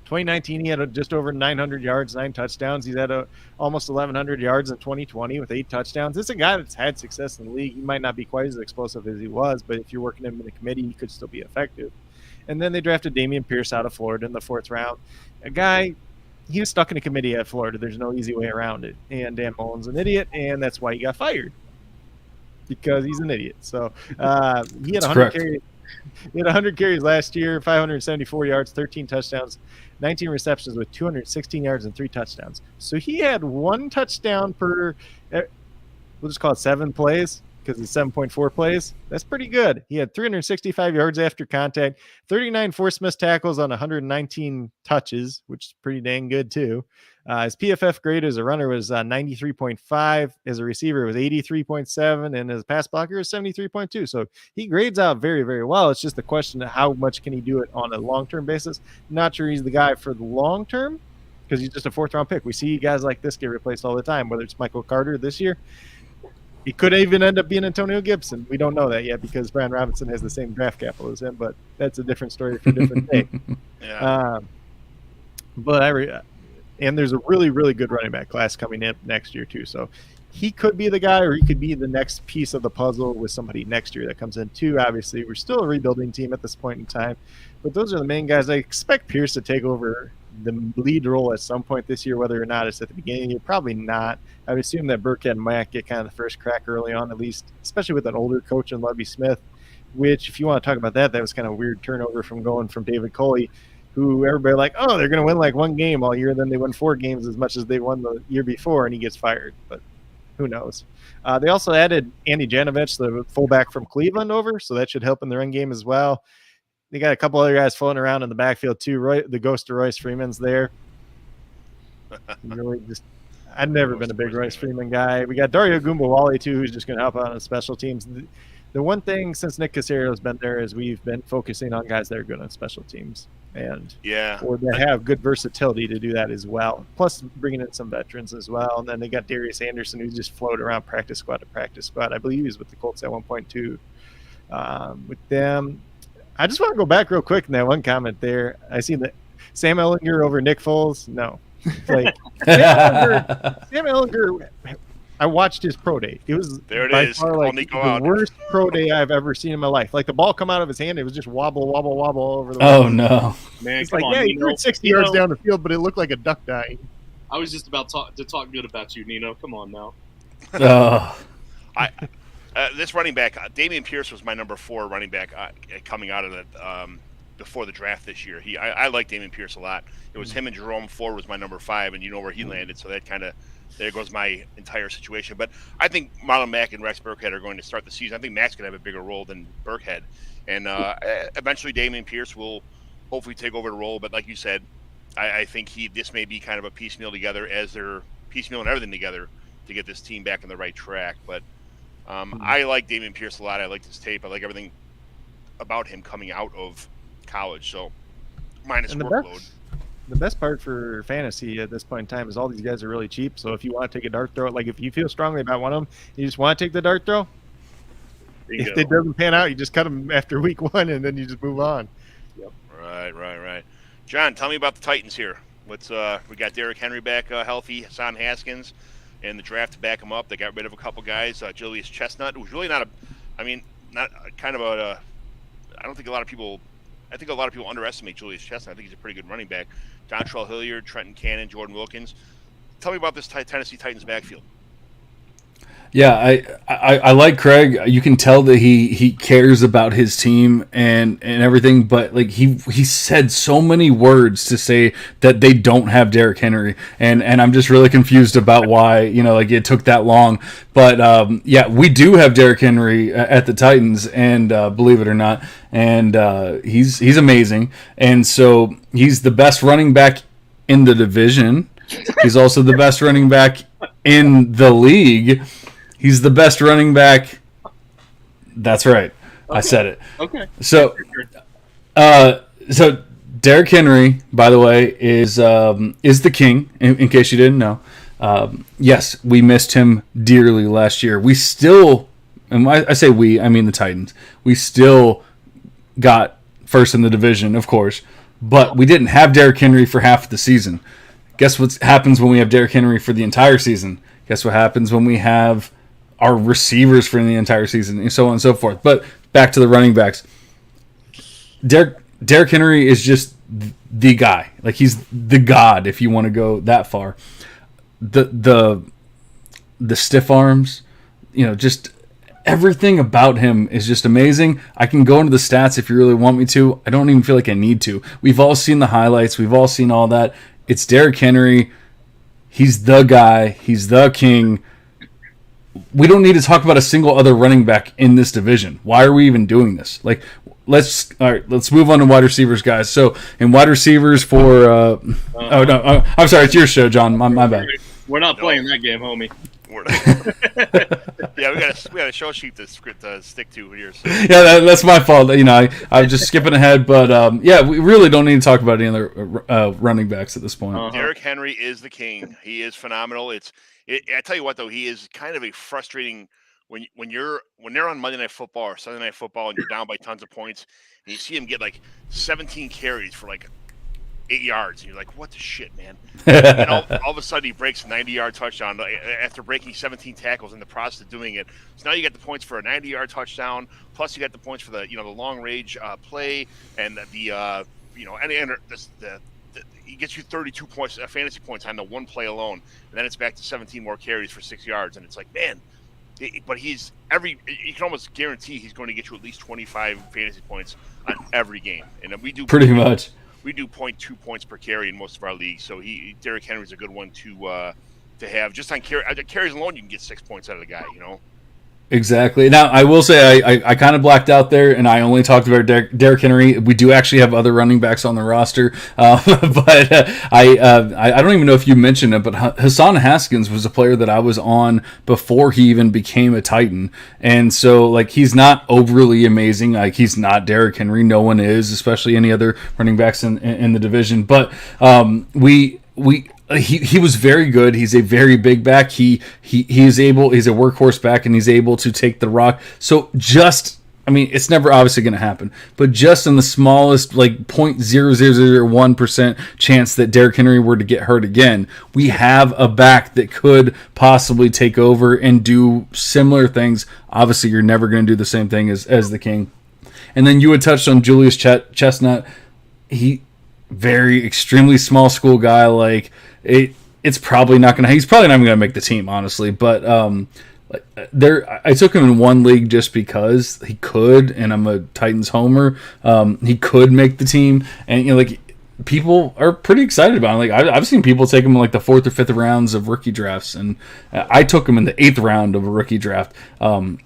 2019, he had just over 900 yards, 9 touchdowns. He's had almost 1,100 yards in 2020 with 8 touchdowns. It's a guy that's had success in the league. He might not be quite as explosive as he was, but if you're working him in the committee, he could still be effective. And then they drafted Damian Pierce out of Florida in the 4th round. A guy... He was stuck in a committee at Florida. There's no easy way around it. And Dan Mullen's an idiot, and that's why he got fired. Because he's an idiot. So he had 100 carries. He had 100 carries last year, 574 yards, 13 touchdowns, 19 receptions with 216 yards and 3 touchdowns. So he had 1 touchdown per we'll just call it 7 plays because it's 7.4 plays. That's pretty good. He had 365 yards after contact, 39 forced missed tackles on 119 touches, which is pretty dang good too. His PFF grade as a runner was 93.5. As a receiver, it was 83.7. And as a pass blocker, it was 73.2. So he grades out very, very well. It's just a question of how much can he do it on a long-term basis. Not sure he's the guy for the long term because he's just a 4th-round pick. We see guys like this get replaced all the time, whether it's Michael Carter this year. He could even end up being Antonio Gibson. We don't know that yet because Brian Robinson has the same draft capital as him, but that's a different story for a different day. Yeah. And there's a really, really good running back class coming in next year too. So he could be the guy, or he could be the next piece of the puzzle with somebody next year that comes in too. Obviously, we're still a rebuilding team at this point in time, but those are the main guys. I expect Pierce to take over the lead role at some point this year, whether or not it's at the beginning of the year, probably not. I would assume that Burkhead and Mack get kind of the first crack early on, at least, especially with an older coach in Lovie Smith, which, if you want to talk about that, that was kind of a weird turnover from going from David Culley, who everybody like, oh, they're going to win like 1 game all year. Then they win 4 games as much as they won the year before, and he gets fired. But who knows? They also added Andy Janovich, the fullback from Cleveland, over, so that should help in the run game as well. They got a couple other guys floating around in the backfield too. The ghost of Royce Freeman's there. Really, I've never been a big Royce Freeman guy. We got Dario Gumbawale too, who's just going to help out on special teams. The one thing since Nick Caserio's been there is we've been focusing on guys that are good on special teams or that have good versatility to do that as well. Plus bringing in some veterans as well. And then they got Darius Anderson, who's just floated around practice squad to practice squad. I believe he's with the Colts at 1.2 with them. I just want to go back real quick in that one comment there. I see that Sam Ehlinger over Nick Foles. No, like Sam Ehlinger. I watched his pro day. It was by far like the worst pro day I've ever seen in my life. Like the ball come out of his hand, it was just wobble all over the. Oh no! Man, it's like he threw it 60 yards down the field, but it looked like a duck dying. I was just about to talk good about you, Nino. Come on now. This running back, Damian Pierce, was my number 4 running back coming out of the before the draft this year. I like Damian Pierce a lot. It was him and Jerome Ford was my number 5, and you know where he landed. So that kind of there goes my entire situation. But I think Marlon Mack and Rex Burkhead are going to start the season. I think Mack's going to have a bigger role than Burkhead, and eventually Damian Pierce will hopefully take over the role. But like you said, I think this may be kind of a piecemeal together as they're piecemealing everything together to get this team back on the right track. But I like Damian Pierce a lot. I like his tape. I like everything about him coming out of college. So minus workload. The best part for fantasy at this point in time is all these guys are really cheap. So if you want to take a dart throw, like if you feel strongly about one of them, you just want to take the dart throw. Bingo. If it doesn't pan out, you just cut them after week 1 and then you just move on. Yep. Right. John, tell me about the Titans here. We got Derrick Henry back healthy, Hassan Haskins, and the draft to back him up. They got rid of a couple guys. Julius Chestnut, who's really I think a lot of people underestimate Julius Chestnut. I think he's a pretty good running back. Dontrell Hilliard, Trenton Cannon, Jordan Wilkins. Tell me about this Tennessee Titans backfield. Yeah, I like Craig. You can tell that he cares about his team and everything, but like he said so many words to say that they don't have Derrick Henry, and I'm just really confused about why it took that long. But we do have Derrick Henry at the Titans, and believe it or not, and he's amazing, and so he's the best running back in the division. He's also the best running back in the league. He's the best running back. That's right. Okay. I said it. Okay. So Derrick Henry, by the way, is the king. In case you didn't know, yes, we missed him dearly last year. We still, and I say we, I mean the Titans. We still got first in the division, of course, but we didn't have Derrick Henry for half the season. Guess what happens when we have Derrick Henry for the entire season? Guess what happens when we have our receivers for the entire season, and so on and so forth. But back to the running backs. Derrick Henry is just the guy. Like, he's the god, if you want to go that far. The stiff arms, just everything about him is just amazing. I can go into the stats if you really want me to. I don't even feel like I need to. We've all seen the highlights. We've all seen all that. It's Derrick Henry. He's the guy. He's the king. we don't need to talk about a single other running back in this division. Why are we even doing this? Like, let's move on to wide receivers, guys. So, in wide receivers for I'm sorry, it's your show, John. My bad. We're not playing that game, homie. Yeah, we got a show sheet to stick to here. So. Yeah, that's my fault. You know, I'm just skipping ahead, but yeah, we really don't need to talk about any other running backs at this point. Derrick Henry is the king. He is phenomenal. I tell you what, though, he is kind of a frustrating when they're on Monday Night Football or Sunday Night Football and you're down by tons of points and you see him get like 17 carries for like 8 yards, and you're like, what the shit, man? And all of a sudden he breaks a 90-yard touchdown after breaking 17 tackles in the process of doing it. So now you get the points for a 90-yard touchdown, plus you got the points for the the long range play and he gets you 32 points, fantasy points on the one play alone, and then it's back to 17 more carries for 6 yards, and it's like, man. But you can almost guarantee he's going to get you at least 25 fantasy points on every game, and we do pretty much. We do 0.2 points per carry in most of our leagues, so Derrick Henry's a good one to have. Just on carries alone, you can get 6 points out of the guy. Exactly. Now, I will say I kind of blacked out there, and I only talked about Derrick Henry. We do actually have other running backs on the roster, but I don't even know if you mentioned it, but Hassan Haskins was a player that I was on before he even became a Titan, and so like he's not overly amazing. Like he's not Derrick Henry. No one is, especially any other running backs in the division. But he was very good. He's a very big back. He's a workhorse back, and he's able to take the rock. So it's never obviously going to happen, but just in the smallest, like 0.0001% chance that Derrick Henry were to get hurt again, we have a back that could possibly take over and do similar things. Obviously, you're never going to do the same thing as the King. And then you had touched on Julius Chestnut. Extremely small school guy. Like he's probably not even going to make the team, honestly. But I took him in one league just because he could, and I'm a Titans homer. He could make the team, and people are pretty excited about him. Like I've seen people take him in like the 4th or 5th rounds of rookie drafts, and I took him in the 8th round of a rookie draft.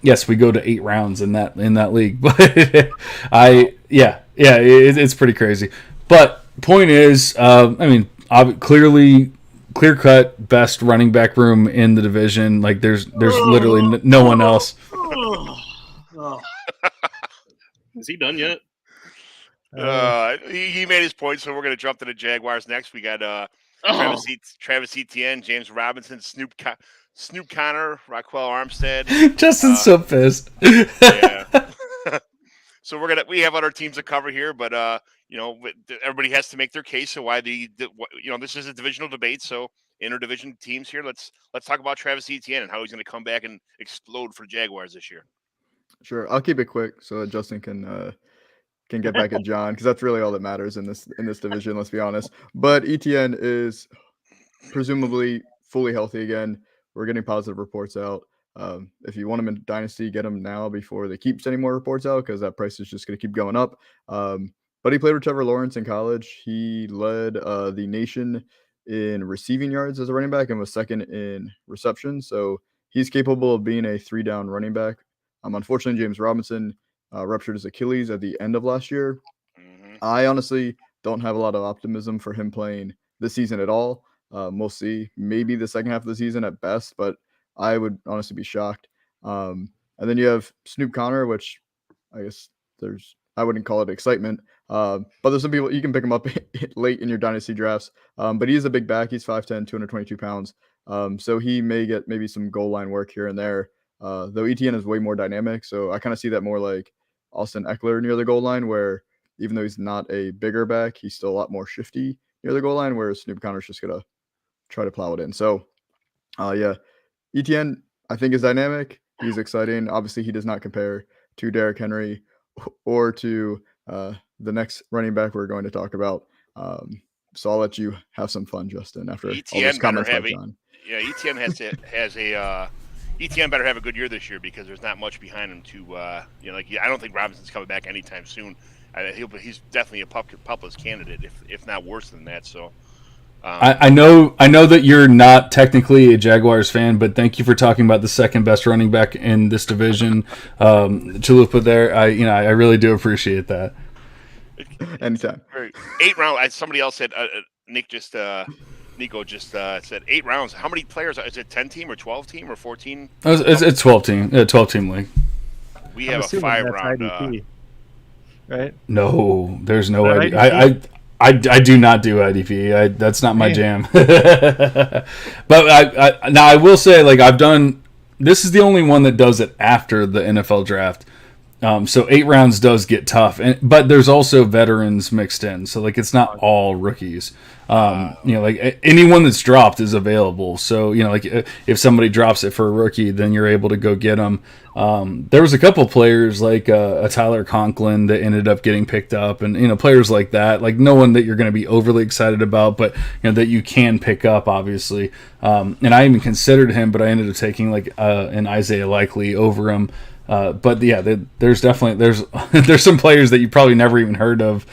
Yes, we go to 8 rounds in that league, but it's pretty crazy. But point is, clear-cut best running back room in the division. Like there's literally no one else. Is he done yet? He made his point, so we're going to jump to the Jaguars next. We got Travis Etienne, James Robinson, Snoop Connor, Raquel Armstead. Justin's so pissed. Yeah. So we have other teams to cover here, but everybody has to make their case of why this is a divisional debate. So interdivision teams here. Let's talk about Travis Etienne and how he's going to come back and explode for Jaguars this year. Sure, I'll keep it quick so that Justin can get back at John, because that's really all that matters in this division. Let's be honest. But Etienne is presumably fully healthy again. We're getting positive reports out. If you want him in Dynasty, get him now before they keep sending more reports out, because that price is just going to keep going up. But he played with Trevor Lawrence in college. He led the nation in receiving yards as a running back and was second in reception. So he's capable of being a 3-down running back. Unfortunately, James Robinson ruptured his Achilles at the end of last year. Mm-hmm. I honestly don't have a lot of optimism for him playing this season at all. We'll see. Maybe the second half of the season at best, but I would honestly be shocked. And then you have Snoop Connor, which I guess I wouldn't call it excitement. But there's some people, you can pick him up late in your dynasty drafts. But he is a big back. He's 5'10", 222 pounds. So he may get maybe some goal line work here and there. Though Etienne is way more dynamic. So I kind of see that more like Austin Eckler near the goal line, where even though he's not a bigger back, he's still a lot more shifty near the goal line, whereas Snoop Connor's just going to try to plow it in. So, Etienne, I think, is dynamic. He's exciting. Obviously, he does not compare to Derrick Henry or to the next running back we're going to talk about. So I'll let you have some fun, Justin, after all those comments by John. Yeah, Etienne Etienne better have a good year this year, because there's not much behind him to, I don't think Robinson's coming back anytime soon. He's definitely a Pupless candidate, if not worse than that. So, I know that you're not technically a Jaguars fan, but thank you for talking about the second best running back in this division, Chalupa. There, I really do appreciate that. Anytime. 8 rounds. Somebody else said. Nico just said 8 rounds. How many players? Is it 10 team or 12 team or 14? It's 12 team. 12 team league. We have a 5 round. Right? No, there's no IDP. I do not do IDP. That's not my jam. But now I will say, like, I've done. This is the only one that does it after the NFL draft. So 8 rounds does get tough, but there's also veterans mixed in. So like it's not all rookies. Like anyone that's dropped is available. So like if somebody drops it for a rookie, then you're able to go get them. There was a couple players like a Tyler Conklin that ended up getting picked up, and players like that. Like no one that you're going to be overly excited about, but that you can pick up obviously. And I even considered him, but I ended up taking like an Isaiah Likely over him. But yeah, there's some players that you probably never even heard of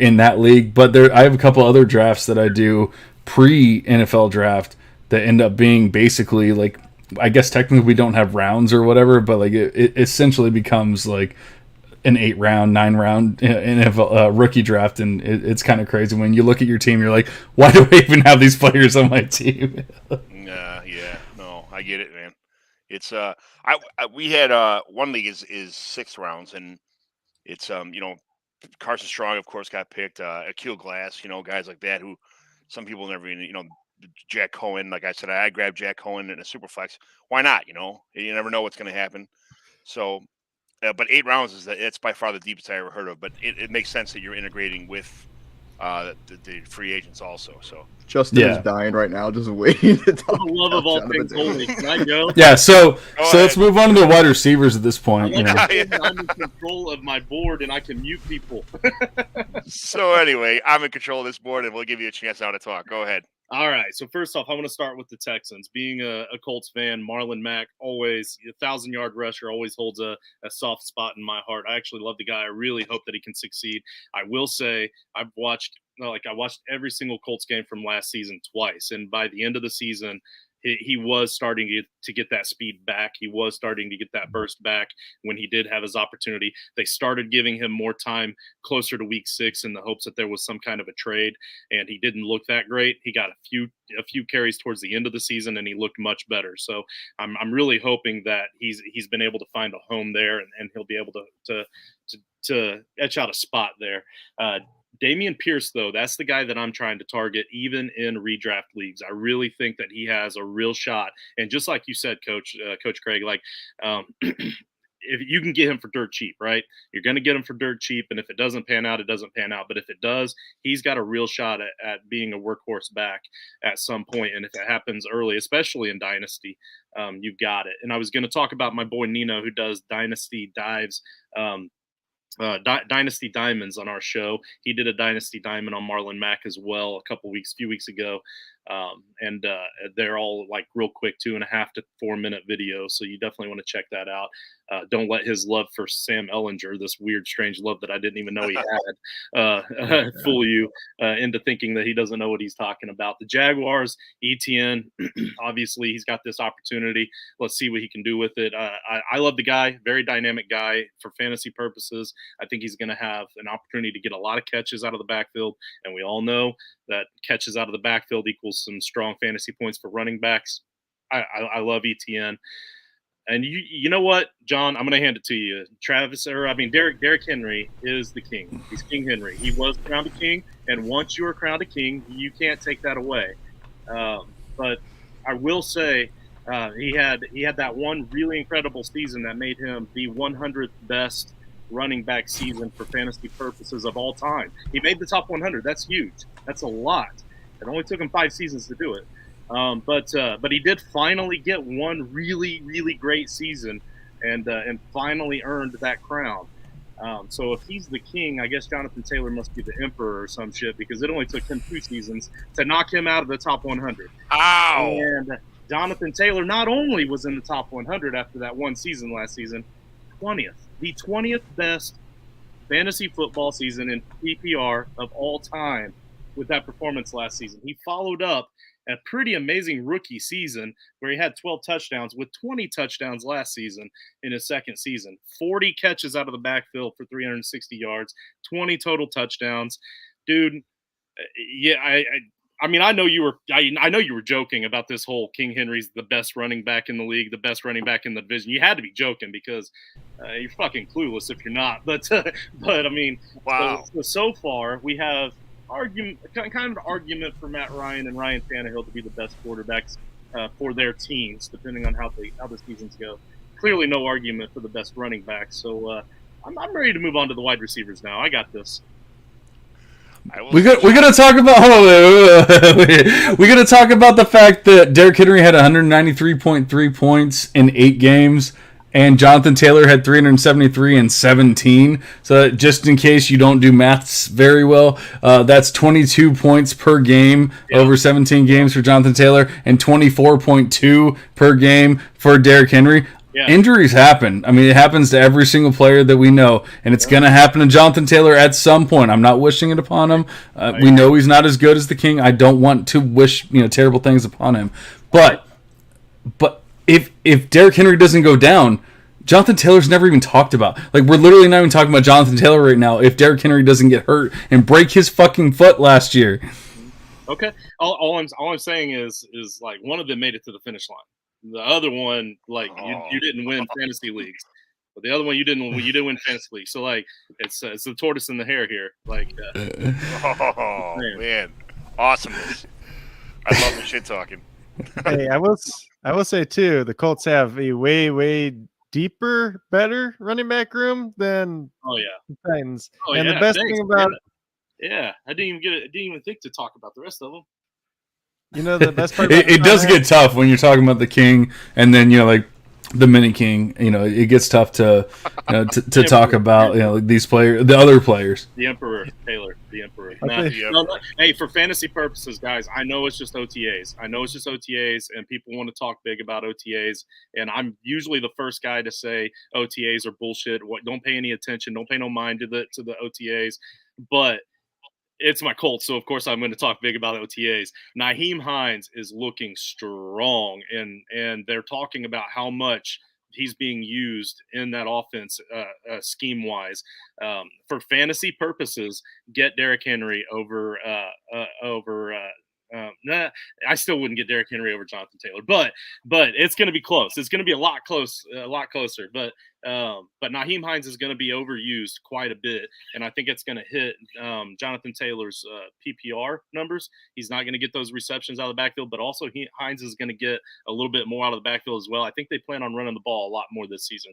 in that league. But I have a couple other drafts that I do pre-NFL draft that end up being basically like, I guess technically we don't have rounds or whatever, but like it essentially becomes like an 8 round, 9 round NFL rookie draft, and it's kind of crazy when you look at your team. You're like, why do I even have these players on my team? Yeah, no, I get it, man. It's we had one league is 6 rounds, and it's Carson Strong, of course, got picked. Akil Glass, guys like that who some people never even Jack Cohen. Like I said, I grabbed Jack Cohen in a super flex. Why not? You never know what's going to happen. So, but 8 rounds it's by far the deepest I ever heard of. But it makes sense that you're integrating with the free agents also. So Justin is dying right now, just waiting to talk. For the love of all things holy, can I go? Yeah, so let's move on to the wide receivers at this point. I'm in control of my board and I can mute people. So anyway, I'm in control of this board, and we'll give you a chance now to talk. Go ahead. All right. So first off, I want to start with the Texans. Being a Colts fan, Marlon Mack, always 1,000-yard rusher, always holds a soft spot in my heart. I actually love the guy. I really hope that he can succeed. I will say I watched every single Colts game from last season twice, and by the end of the season, he was starting to get that speed back. He was starting to get that burst back when he did have his opportunity. They started giving him more time closer to week 6 in the hopes that there was some kind of a trade, and he didn't look that great. He got a few carries towards the end of the season, and he looked much better. So I'm really hoping that he's been able to find a home there, and he'll be able to etch out a spot there. Damien Pierce, though, that's the guy that I'm trying to target even in redraft leagues. I really think that he has a real shot. And just like you said, Coach Craig, like if you can get him for dirt cheap, right? You're going to get him for dirt cheap. And if it doesn't pan out, it doesn't pan out. But if it does, he's got a real shot at being a workhorse back at some point. And if it happens early, especially in Dynasty, you've got it. And I was going to talk about my boy Nino, who does Dynasty Dives, Dynasty Diamonds on our show. He did a Dynasty Diamond on Marlon Mack as well a few weeks ago. And they're all like real quick 2.5 to 4 minute videos. So you definitely want to check that out. Don't let his love for Sam Ellinger, this weird, strange love that I didn't even know he had, fool you into thinking that he doesn't know what he's talking about. The Jaguars, ETN, obviously he's got this opportunity. Let's see what he can do with it. I love the guy, very dynamic guy for fantasy purposes. I think he's going to have an opportunity to get a lot of catches out of the backfield. And we all know that catches out of the backfield equals some strong fantasy points for running backs. I love ETN. And you know what, John, I'm going to hand it to you. Derrick Henry is the king. He's King Henry. He was crowned a king, and once you are crowned a king, you can't take that away. But I will say he had that one really incredible season that made him the 100th best running back season for fantasy purposes of all time. He made the top 100. That's huge. That's a lot. It only took him 5 seasons to do it. But he did finally get one really, really great season and finally earned that crown. So if he's the king, I guess Jonathan Taylor must be the emperor or some shit, because it only took him 2 seasons to knock him out of the top 100. Ow! And Jonathan Taylor not only was in the top 100 after that one season last season, 20th. The 20th best fantasy football season in PPR of all time. with that performance last season. He followed up a pretty amazing rookie season where he had 12 touchdowns with 20 touchdowns last season in his second season. 40 catches out of the backfield for 360 yards, 20 total touchdowns. Dude, yeah, I mean, I know you were joking about this whole King Henry's the best running back in the league, the best running back in the division. You had to be joking because you're fucking clueless if you're not. But I mean, wow. So far we have kind of an argument for Matt Ryan and Ryan Tannehill to be the best quarterbacks for their teams, depending on how the seasons go. Clearly, no argument for the best running back. So I'm ready to move on to the wide receivers now. I got this. We're gonna talk about we're gonna talk about the fact that Derrick Henry had 193.3 points in 8 games, and Jonathan Taylor had 373 in 17. So just in case you don't do maths very well, that's 22 points per game over 17 games for Jonathan Taylor, and 24.2 per game for Derrick Henry. Yeah. Injuries happen. I mean, it happens to every single player that we know, and it's going to happen to Jonathan Taylor at some point. I'm not wishing it upon him. We know he's not as good as the King. I don't want to wish terrible things upon him. But if Derrick Henry doesn't go down, Jonathan Taylor's never even talked about. Like, we're literally not even talking about Jonathan Taylor right now if Derrick Henry doesn't get hurt and break his fucking foot last year. Okay. All I'm saying is like one of them made it to the finish line. The other one, like you didn't win fantasy leagues, but the other one you didn't win fantasy leagues. So like it's the tortoise and the hare here. Like, man, awesomeness! I love the shit talking. Hey, I will say too, the Colts have a way deeper, better running back room than the Titans. And the best thing about I didn't even think to talk about the rest of them. The best part it does get tough when you're talking about the King and then like the mini King. It gets tough to to talk about these players, the other players. The Emperor Taylor, the Emperor. No, hey, for fantasy purposes, guys, I know it's just OTAs. And people want to talk big about OTAs, and I'm usually the first guy to say OTAs are bullshit. Don't pay any attention. Don't pay no mind to the OTAs, but it's my Colts, so of course I'm going to talk big about OTAs. Nyheim Hines is looking strong, and they're talking about how much he's being used in that offense scheme-wise. For fantasy purposes, get Derrick Henry over I still wouldn't get Derrick Henry over Jonathan Taylor, but it's going to be close. It's going to be a lot closer. But Nyheim Hines is going to be overused quite a bit, and I think it's going to hit Jonathan Taylor's PPR numbers. He's not going to get those receptions out of the backfield, but also Hines is going to get a little bit more out of the backfield as well. I think they plan on running the ball a lot more this season.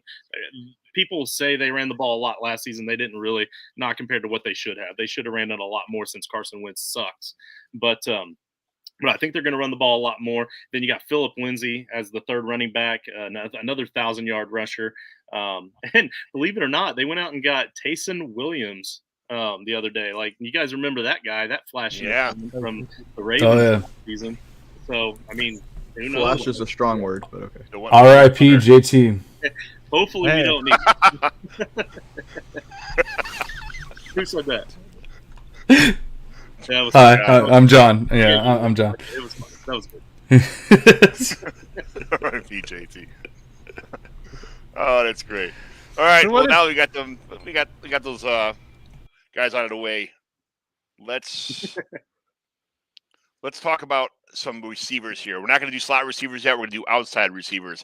People say they ran the ball a lot last season. They didn't really, not compared to what they should have. They should have ran it a lot more since Carson Wentz sucks. But I think they're going to run the ball a lot more. Then you got Phillip Lindsay as the third running back, another 1,000-yard rusher. And believe it or not, they went out and got Taysom Williams the other day. Like, you guys remember that guy, that flash from the Ravens season. So, I mean, who knows? Flash is a strong word, but okay. R.I.P. JT. Hopefully we don't need Who said that? Hi, I'm John. Yeah, I'm John. It was fun. That was good. PJT. Oh, that's great. All right. Well, now we got them. We got those guys out of the way. Let's talk about some receivers here. We're not going to do slot receivers yet. We're going to do outside receivers.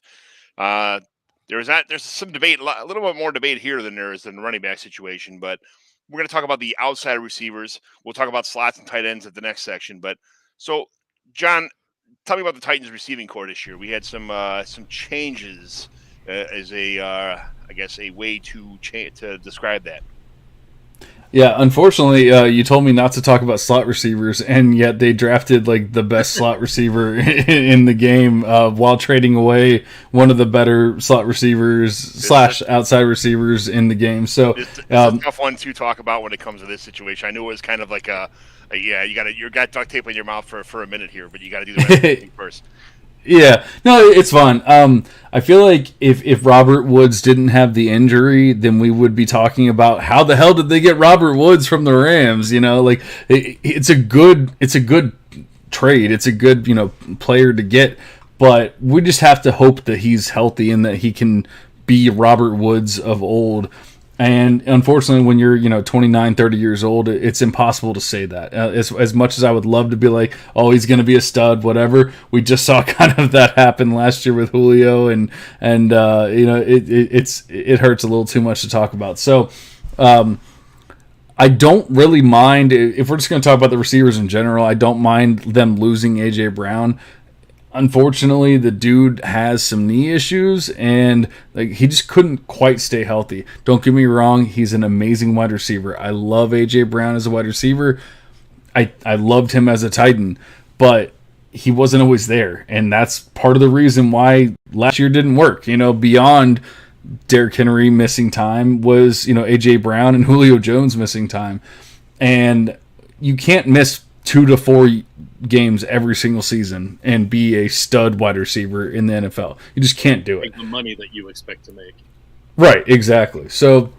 There's some debate, a little bit more debate here than there is in the running back situation, but we're going to talk about the outside receivers. We'll talk about slots and tight ends at the next section. But so, John, tell me about the Titans receiving core this year. We had some changes as I guess a way to describe that. Yeah, unfortunately, you told me not to talk about slot receivers, and yet they drafted like the best slot receiver in the game while trading away one of the better slot receivers / outside receivers in the game. So it's a tough one to talk about when it comes to this situation. I knew it was kind of like you got duct tape in your mouth for a minute here, but you got to do the right thing first. Yeah, no, it's fine. I feel like if Robert Woods didn't have the injury, then we would be talking about how the hell did they get Robert Woods from the Rams? You know, like it's a good trade. It's a good player to get, but we just have to hope that he's healthy and that he can be Robert Woods of old. And unfortunately, when you're 29, 30 years old, it's impossible to say that. As much as I would love to be like, oh, he's going to be a stud, whatever. We just saw kind of that happen last year with Julio, and it hurts a little too much to talk about. So I don't really mind if we're just going to talk about the receivers in general. I don't mind them losing AJ Brown. Unfortunately, the dude has some knee issues, and he just couldn't quite stay healthy. Don't get me wrong, he's an amazing wide receiver. I love AJ Brown as a wide receiver. I loved him as a Titan, but he wasn't always there, and that's part of the reason why last year didn't work. Beyond Derrick Henry missing time was AJ Brown and Julio Jones missing time, and you can't miss 2 to 4 games every single season and be a stud wide receiver in the NFL. You just can't do it. The money that you expect to make. Right, exactly. So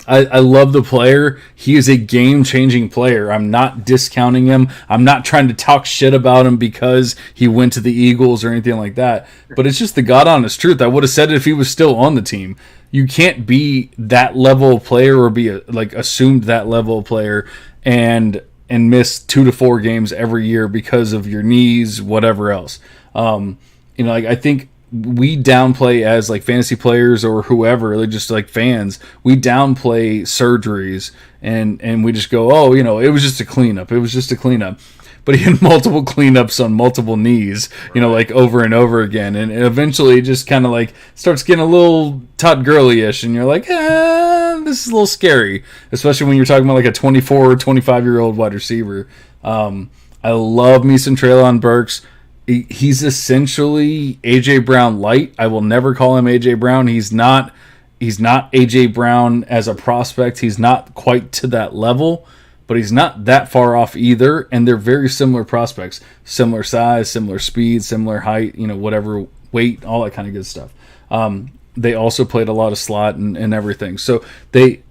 I love the player. He is a game-changing player. I'm not discounting him. I'm not trying to talk shit about him because he went to the Eagles or anything like that. But it's just the God-honest truth. I would have said it if he was still on the team. You can't be that level of player or be assumed that level of player and miss 2 to 4 games every year because of your knees, whatever else. I think we downplay as fantasy players or whoever, just fans, we downplay surgeries and we just go, oh, it was just a cleanup. It was just a cleanup. But he had multiple cleanups on multiple knees, over and over again. And eventually it just kind of starts getting a little Todd Gurley-ish. And you're like, this is a little scary, especially when you're talking about a 24 or 25-year-old wide receiver. I love me some Treylon Burks. He's essentially AJ Brown light. I will never call him AJ Brown. He's not AJ Brown as a prospect. He's not quite to that level, but he's not that far off either. And they're very similar prospects, similar size, similar speed, similar height, whatever, weight, all that kind of good stuff. They also played a lot of slot and everything. So they,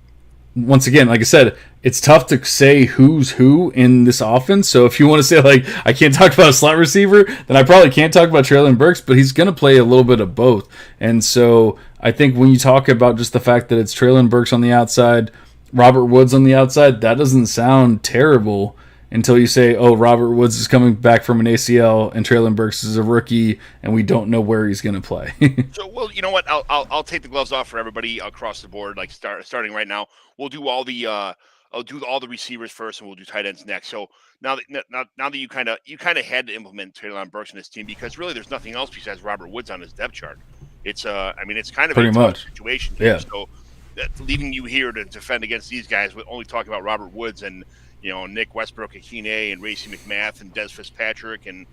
once again, like I said, it's tough to say who's who in this offense. So if you want to say I can't talk about a slot receiver, then I probably can't talk about Treylon Burks, but he's going to play a little bit of both. And so I think when you talk about just the fact that it's Treylon Burks on the outside, Robert Woods on the outside, that doesn't sound terrible until you say, oh, Robert Woods is coming back from an ACL and Treylon Burks is a rookie and we don't know where he's going to play. So, well, you know what? I'll take the gloves off for everybody across the board, starting right now. We'll do all the receivers first, and we'll do tight ends next. So now that you kind of had to implement Treylon Burks in this team because really there's nothing else besides Robert Woods on his depth chart. It's it's kind of pretty a much tough situation here. Yeah. So leaving you here to defend against these guys with only talking about Robert Woods and Nick Westbrook, Akine, and Racey McMath, and Des Fitzpatrick, and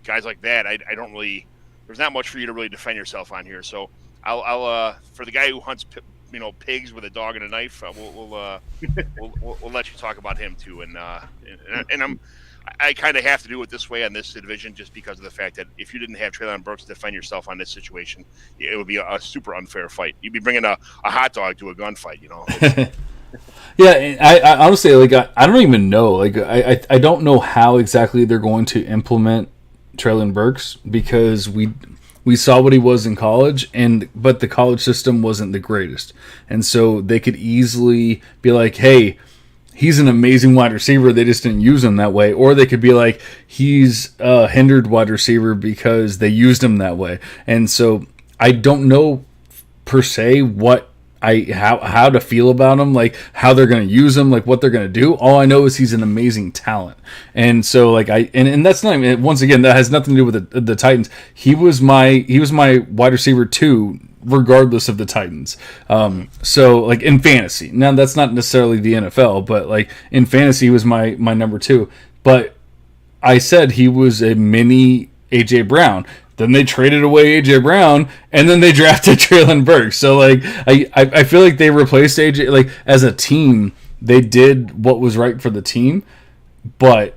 guys like that, I don't really. There's not much for you to really defend yourself on here. So I'll for the guy who hunts pigs with a dog and a knife, we'll let you talk about him too. And I kind of have to do it this way on this division just because of the fact that if you didn't have Treylon Burks to defend yourself on this situation, it would be a super unfair fight. You'd be bringing a hot dog to a gunfight, Yeah, I honestly I don't even know. I don't know how exactly they're going to implement Treylon Burks because we saw what he was in college, but the college system wasn't the greatest, and so they could easily be like, hey, he's an amazing wide receiver, they just didn't use him that way. Or they could be like, he's a hindered wide receiver because they used him that way. And so I don't know per se how to feel about him, how they're going to use him, what they're going to do. All I know is he's an amazing talent. And so and that's not even, once again, that has nothing to do with the Titans. He was my wide receiver too, regardless of the Titans. So in fantasy, now that's not necessarily the NFL, but in fantasy, he was my number 2. But I said he was a mini AJ Brown. Then they traded away AJ Brown, and then they drafted Treylon Burks. So I feel like they replaced AJ. As a team, they did what was right for the team. But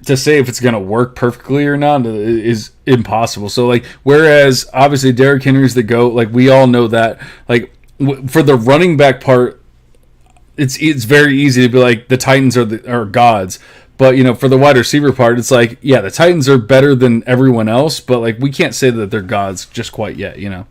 to say if it's going to work perfectly or not is impossible. So like, whereas obviously Derrick Henry's the GOAT, like we all know that, like for the running back part, it's very easy to be like the Titans are gods. But, you know, for the wide receiver part, it's like, yeah, the Titans are better than everyone else, but like we can't say that they're gods just quite yet, you know.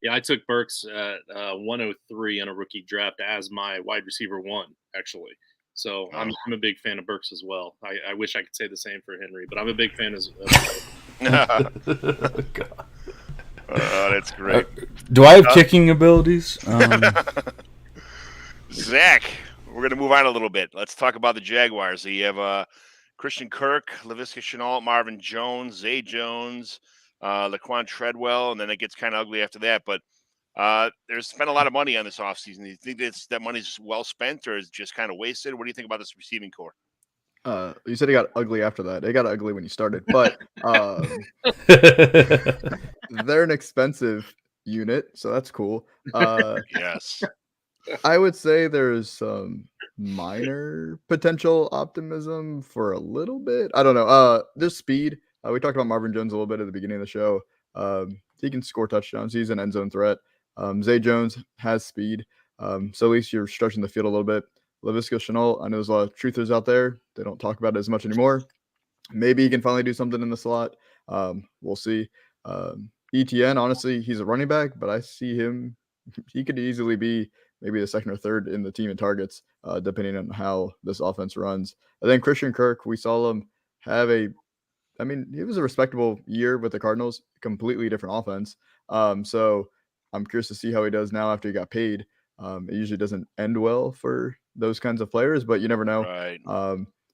Yeah, I took Burks at 103 in a rookie draft as my wide receiver 1, actually. So I'm a big fan of Burks as well. I wish I could say the same for Henry, but I'm a big fan as well. That's great. Do I have kicking abilities? Zach, we're going to move on a little bit. Let's talk about the Jaguars. So you have Christian Kirk, Laviska Shenault, Marvin Jones, Zay Jones, Laquan Treadwell, and then it gets kind of ugly after that. But there's spent a lot of money on this offseason. Do you think that money's well spent or is just kind of wasted? What do you think about this receiving core? You said it got ugly after that. It got ugly when you started, but they're an expensive unit, so that's cool. Yes. I would say there's some minor potential optimism for a little bit. I don't know. There's speed. We talked about Marvin Jones a little bit at the beginning of the show. He can score touchdowns. He's an end zone threat. Zay Jones has speed. So at least you're stretching the field a little bit. Laviska Shenault, I know there's a lot of truthers out there. They don't talk about it as much anymore. Maybe he can finally do something in the slot. We'll see. ETN, honestly, he's a running back, but I see him. He could easily be maybe the second or third in the team in targets, depending on how this offense runs. And then Christian Kirk, we saw him have it was a respectable year with the Cardinals, completely different offense. So I'm curious to see how he does now after he got paid. It usually doesn't end well for those kinds of players, but you never know. Right.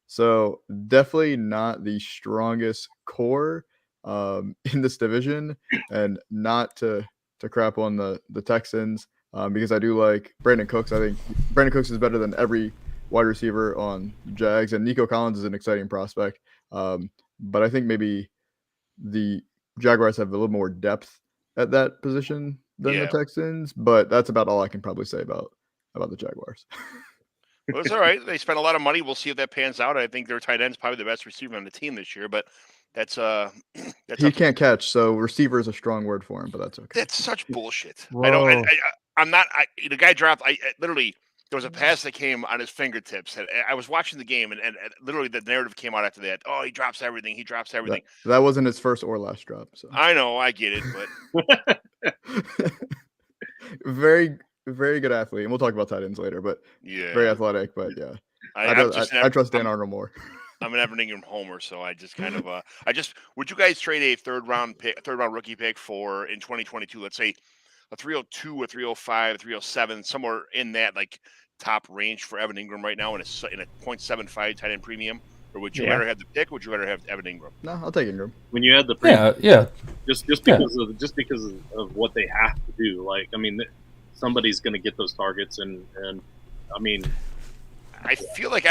So definitely not the strongest core in this division, and not to crap on the Texans, because I do like Brandon Cooks. I think Brandon Cooks is better than every wide receiver on Jags, and Nico Collins is an exciting prospect. But I think maybe the Jaguars have a little more depth at that position than the Texans, but that's about all I can probably say about the Jaguars. Well, it's all right. They spent a lot of money. We'll see if that pans out. I think their tight end is probably the best receiver on the team this year, but that's he can't catch, so receiver is a strong word for him, but that's okay. That's such bullshit. Whoa. The guy dropped. Literally, there was a pass that came on his fingertips. And I was watching the game, and literally the narrative came out after that. Oh, he drops everything. He drops everything. That wasn't his first or last drop. So I know, I get it, but very, very good athlete, and we'll talk about tight ends later. But very athletic. But yeah, I trust Dan Arnold more. I'm an Evan Ingram homer, so I just kind of would you guys trade a third round rookie pick for in 2022? Let's say a 302, a 305, a 307, somewhere in that like top range for Evan Ingram right now in a 0.75 tight end premium? Or would you rather have the pick? Or would you rather have Evan Ingram? No, I'll take Ingram. When you add the premium, just because of what they have to do. Like, I mean, somebody's going to get those targets, and I mean, I feel like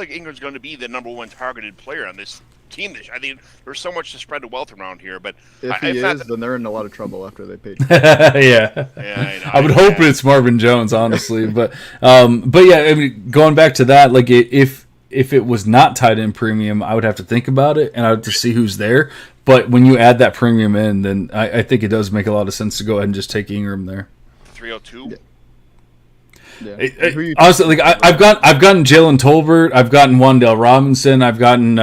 Ingram's going to be the number one targeted player on this team. I think there's so much to spread the wealth around here, but if he is, then they're in a lot of trouble after they paid. I would hope it's Marvin Jones, honestly, but yeah, I mean, going back to that, like if it was not tight end premium, I would have to think about it and I would have to see who's there. But when you add that premium in, then I think it does make a lot of sense to go ahead and just take Ingram there. 302. Yeah. Honestly, like I've gotten Jalen Tolbert, I've gotten Wan'Dale Robinson, I've gotten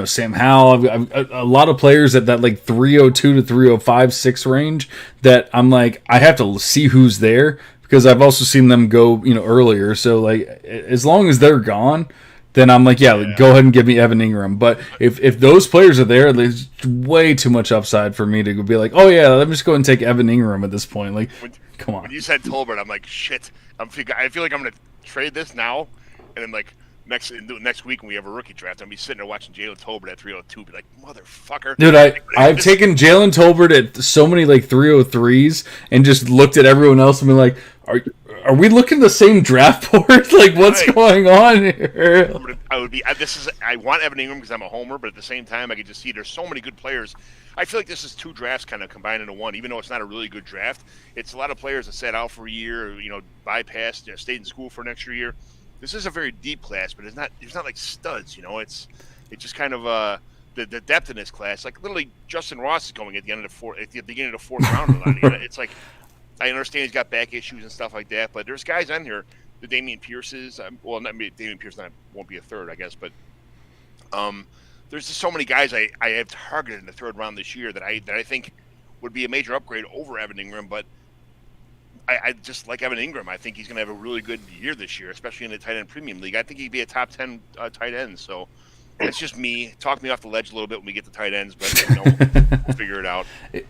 Sam Howell. I've a lot of players at that like 302 to 305, 6 range that I'm like I have to see who's there because I've also seen them go earlier. So like as long as they're gone, then I'm like go ahead and give me Evan Ingram. But if those players are there, there's way too much upside for me to be like, oh yeah, let me just go and take Evan Ingram at this point. Like, come on. When you said Tolbert, I'm like shit. I feel like I'm going to trade this now, and then like next week when we have a rookie draft, I'm going to be sitting there watching Jalen Tolbert at 302, be like, motherfucker. Dude, I've taken Jalen Tolbert at so many like 303s and just looked at everyone else and been like, are we looking the same draft board? Like, what's going on here? I want Evan Ingram because I'm a homer, but at the same time, I can just see there's so many good players. I feel like this is 2 drafts kind of combined into one, even though it's not a really good draft. It's a lot of players that sat out for a year, bypassed, stayed in school for an extra year. This is a very deep class, but it's not like studs, It's It's just kind of the depth in this class. Like literally, Justin Ross is going at the beginning of the fourth round. It's like I understand he's got back issues and stuff like that, but there's guys on here. The Damian Pierces, Damian Pierce won't be a third, I guess, but there's just so many guys I have targeted in the third round this year that I think would be a major upgrade over Evan Ingram. But I just like Evan Ingram. I think he's going to have a really good year this year, especially in the tight end premium league. I think he'd be a top 10 tight end. So that's just me. Talk me off the ledge a little bit when we get to tight ends, but we'll figure it out.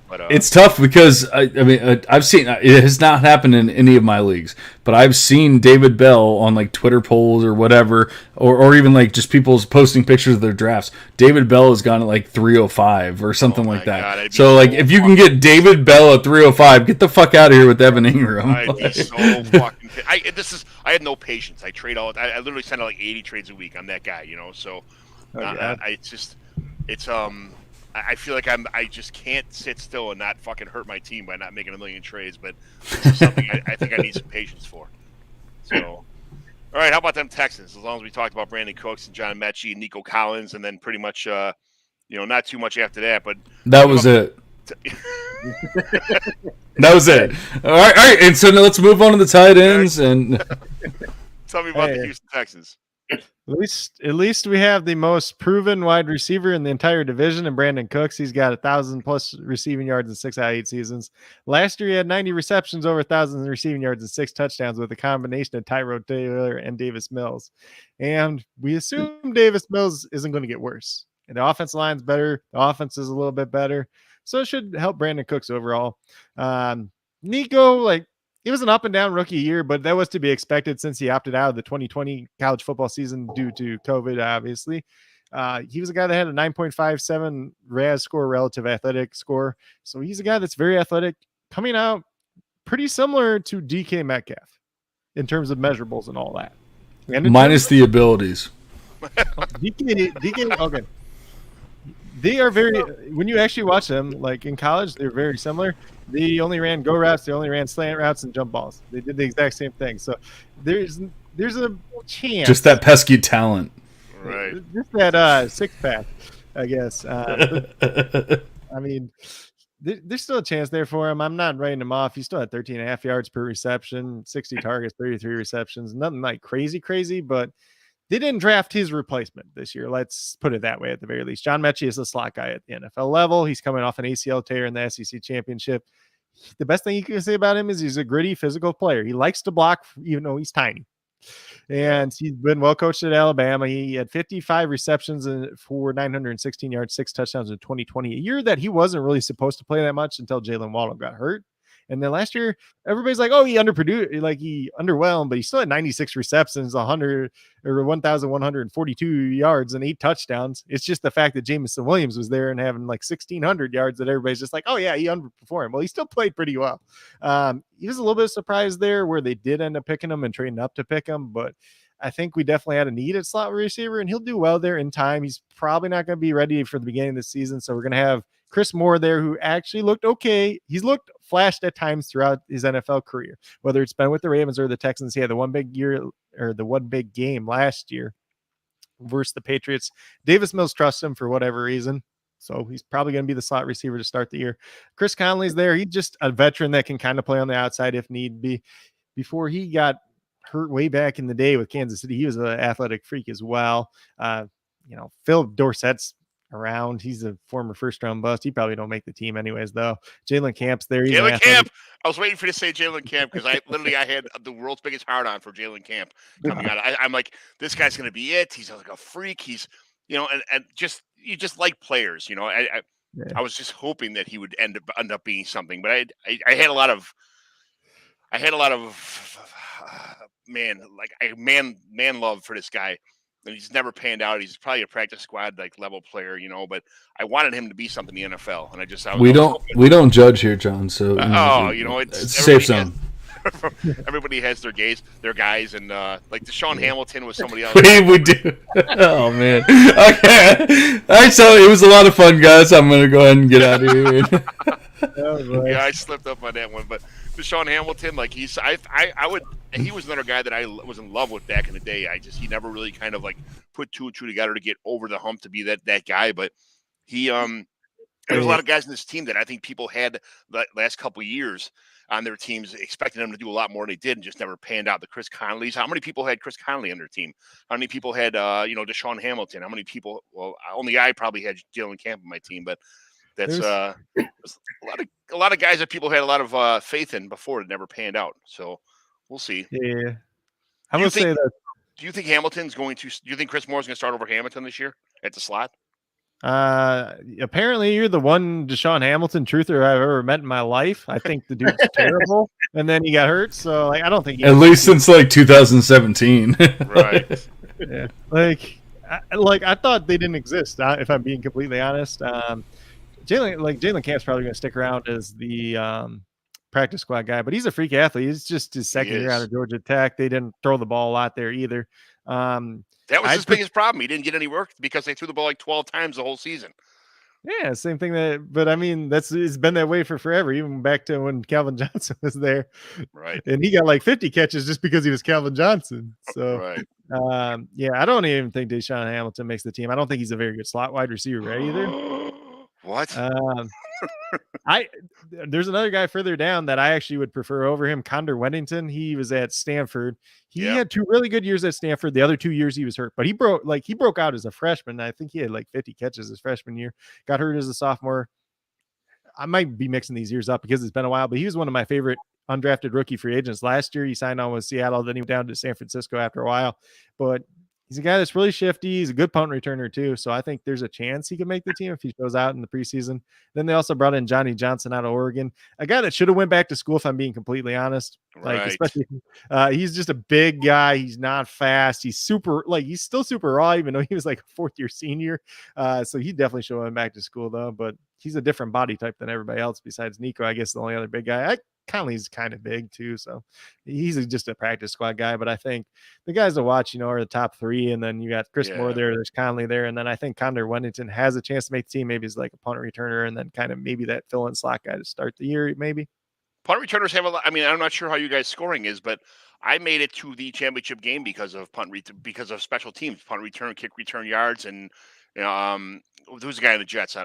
But it's tough because I've seen it has not happened in any of my leagues, but I've seen David Bell on like Twitter polls or whatever, or even like just people posting pictures of their drafts. David Bell has gone at like 305 or something like that. God, so like if you can get David Bell at 305, get the fuck out of here with Evan Ingram. I'd be so fucking. I had no patience. I trade all. I literally send out like 80 trades a week. I'm that guy, So. I feel like I just can't sit still and not fucking hurt my team by not making a million trades, but this is something I think I need some patience for. So, all right, how about them Texans? As long as we talked about Brandon Cooks and John Mechie and Nico Collins, and then pretty much, not too much after that, but that was it. That was it. All right, and so now let's move on to the tight ends and tell me about the Houston Texans. At least we have the most proven wide receiver in the entire division, and Brandon Cooks. He's got 1,000+ receiving yards in 6 out of 8 seasons. Last year, he had 90 receptions, over 1,000 receiving yards, and 6 touchdowns with a combination of Tyrod Taylor and Davis Mills. And we assume Davis Mills isn't going to get worse. And the offensive line's better. The offense is a little bit better. So it should help Brandon Cooks overall. Nico, it was an up and down rookie year, but that was to be expected since he opted out of the 2020 college football season due to COVID, obviously. He was a guy that had a 9.57 RAS score, relative athletic score. So he's a guy that's very athletic, coming out pretty similar to DK Metcalf in terms of measurables and all that. Minus the abilities. DK, okay. They are very, when you actually watch them, like in college, they're very similar. They only ran go routes, they only ran slant routes and jump balls. They did the exact same thing. So there's a chance. Just that pesky talent. Right. Just that six-pack, I guess. There's still a chance there for him. I'm not writing him off. He still had 13.5 yards per reception, 60 targets, 33 receptions. Nothing like crazy, but they didn't draft his replacement this year. Let's put it that way at the very least. John Mechie is a slot guy at the NFL level. He's coming off an ACL tear in the SEC championship. The best thing you can say about him is he's a gritty, physical player. He likes to block, even though he's tiny. And he's been well coached at Alabama. He had 55 receptions for 916 yards, 6 touchdowns in 2020, a year that he wasn't really supposed to play that much until Jalen Waddle got hurt. And then last year, everybody's like, oh, he underproduced, like he underwhelmed, but he still had 96 receptions, 1,142 yards and 8 touchdowns. It's just the fact that Jamison Williams was there and having like 1,600 yards that everybody's just like, oh yeah, he underperformed. Well, he still played pretty well. He was a little bit surprised there where they did end up picking him and trading up to pick him, but I think we definitely had a need at slot receiver, and he'll do well there in time. He's probably not going to be ready for the beginning of the season, so we're going to have Chris Moore there, who actually looked okay. He's looked flashed at times throughout his NFL career, whether it's been with the Ravens or the Texans. He had the one big game last year versus the Patriots. Davis Mills trusts him for whatever reason, so he's probably going to be the slot receiver to start the year. Chris Conley's there. He's just a veteran that can kind of play on the outside if need be. Before he got hurt way back in the day with Kansas City, he was an athletic freak as well. Phil Dorsett's around. He's a former first-round bust. He probably don't make the team anyways, though. Jalen Camp's there. Jalen Camp. I was waiting for you to say Jalen Camp because I had the world's biggest hard-on for Jalen Camp coming out. I'm like, this guy's going to be it. He's like a freak. He's, and just you just like players. I was just hoping that he would end up being something, but I had a lot of man love for this guy. And he's never panned out. He's probably a practice squad level player, but I wanted him to be something in the NFL. And we don't judge here, John. So it's safe zone. Everybody has their guys, and like Deshaun Hamilton was somebody else. we do. Oh man. Okay. All right. So it was a lot of fun, guys. I'm gonna go ahead and get out of here. Yeah, I slipped up on that one, but Deshaun Hamilton, like he was another guy that I was in love with back in the day. He never really kind of like put two and two together to get over the hump to be that guy. But he there's a lot of guys in this team that I think people had the last couple of years on their teams expecting them to do a lot more than they did and just never panned out. The Chris Conleys. How many people had Chris Conley on their team? How many people had Deshaun Hamilton? How many people? Well, only I probably had Jalen Campbell on my team, but that's a lot of guys that people had a lot of faith in before that never panned out. So we'll see. Yeah, I will say that. Do you think Hamilton's going to? Do you think Chris Moore's going to start over Hamilton this year at the slot? Apparently you're the one Deshaun Hamilton truther I've ever met in my life. I think the dude's terrible, and then he got hurt. So like, I don't think at least since like 2017. Right. Yeah. I thought they didn't exist. If I'm being completely honest, Jalen Camp's probably going to stick around as the practice squad guy, but he's a freak athlete. He's just his second year out of Georgia Tech. They didn't throw the ball a lot there either. That was his biggest problem. He didn't get any work because they threw the ball like 12 times the whole season. Yeah, same thing. But I mean, it's been that way for forever, even back to when Calvin Johnson was there. Right. And he got like 50 catches just because he was Calvin Johnson. So, right. Yeah, I don't even think Deshaun Hamilton makes the team. I don't think he's a very good slot wide receiver either. What? There's another guy further down that I actually would prefer over him, Condor Weddington. He was at Stanford. He had 2 really good years at Stanford. The other 2 years he was hurt, but he broke out as a freshman. I think he had like 50 catches his freshman year. Got hurt as a sophomore. I might be mixing these years up because it's been a while, but he was one of my favorite undrafted rookie free agents last year. He signed on with Seattle, then he went down to San Francisco after a while, but he's a guy that's really shifty. He's a good punt returner too. So I think there's a chance he can make the team if he shows out in the preseason. Then they also brought in Johnny Johnson out of Oregon, a guy that should have went back to school, if I'm being completely honest. Like, especially he's just a big guy. He's not fast. He's still super raw, even though he was like a 4th-year senior. So he definitely should have went back to school though, but he's a different body type than everybody else besides Nico. I guess the only other big guy. Conley's kind of big too, so he's just a practice squad guy. But I think the guys to watch, are the top 3, and then you got Chris Moore there, there's Conley there, and then I think Condor Weddington has a chance to make the team. Maybe he's like a punt returner, and then kind of maybe that fill-in slot guy to start the year, maybe. Punt returners have a lot. I mean, I'm not sure how you guys' scoring is, but I made it to the championship game because of because of special teams, punt return, kick return yards, and who's the guy in the Jets?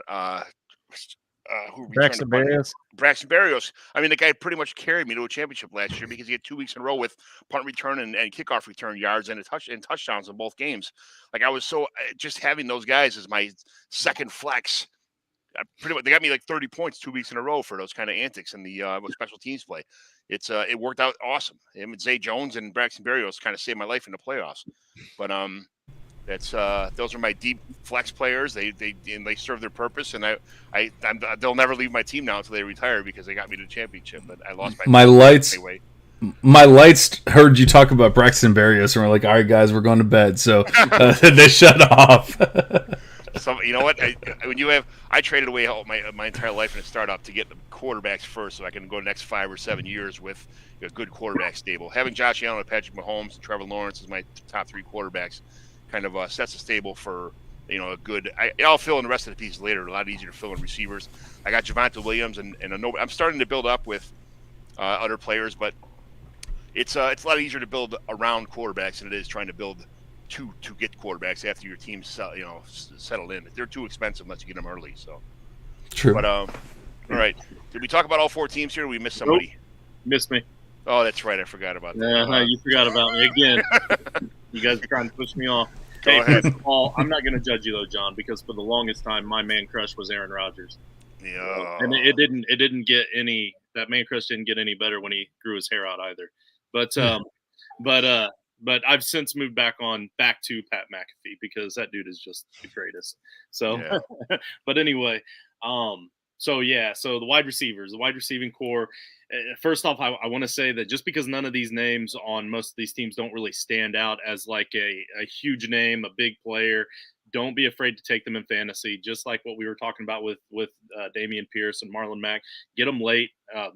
Braxton Berrios. I mean, the guy pretty much carried me to a championship last year because he had 2 weeks in a row with punt return and kickoff return yards and touchdowns in both games. Like, I was so just having those guys as my second flex. Pretty much, they got me like 30 points 2 weeks in a row for those kind of antics in the special teams play. It worked out awesome. Him and Zay Jones and Braxton Berrios kind of saved my life in the playoffs. But those are my deep flex players. They serve their purpose, and they'll never leave my team now until they retire because they got me to the championship. But I lost my lights. Anyway. My lights heard you talk about Braxton Berrios, and we're like, all right, guys, we're going to bed. So they shut off. So you know what? I traded away my entire life in a startup to get the quarterbacks first, so I can go the next 5 or 7 years with a good quarterback stable. Having Josh Allen and Patrick Mahomes and Trevor Lawrence as my top 3 quarterbacks kind of sets a stable for a good. I'll fill in the rest of the pieces later. A lot easier to fill in receivers. I got Javonte Williams and I'm starting to build up with other players, but it's a lot easier to build around quarterbacks than it is trying to build to get quarterbacks after your team's settled in. They're too expensive unless you get them early. So true. But all right, did we talk about all 4 teams here? Or we missed somebody. Nope. Missed me. Oh, that's right. I forgot about that. Yeah, you forgot about me again. You guys are trying to push me off. Go ahead. First of all, I'm not going to judge you though, John, because for the longest time, my man crush was Aaron Rodgers. Yeah. And it didn't get any. That man crush didn't get any better when he grew his hair out either. But I've since moved back to Pat McAfee because that dude is just the greatest. So, yeah. But anyway, so the wide receiving core. First off, I want to say that just because none of these names on most of these teams don't really stand out as like a huge name, a big player, don't be afraid to take them in fantasy. Just like what we were talking about with Damian Pierce and Marlon Mack, get them late.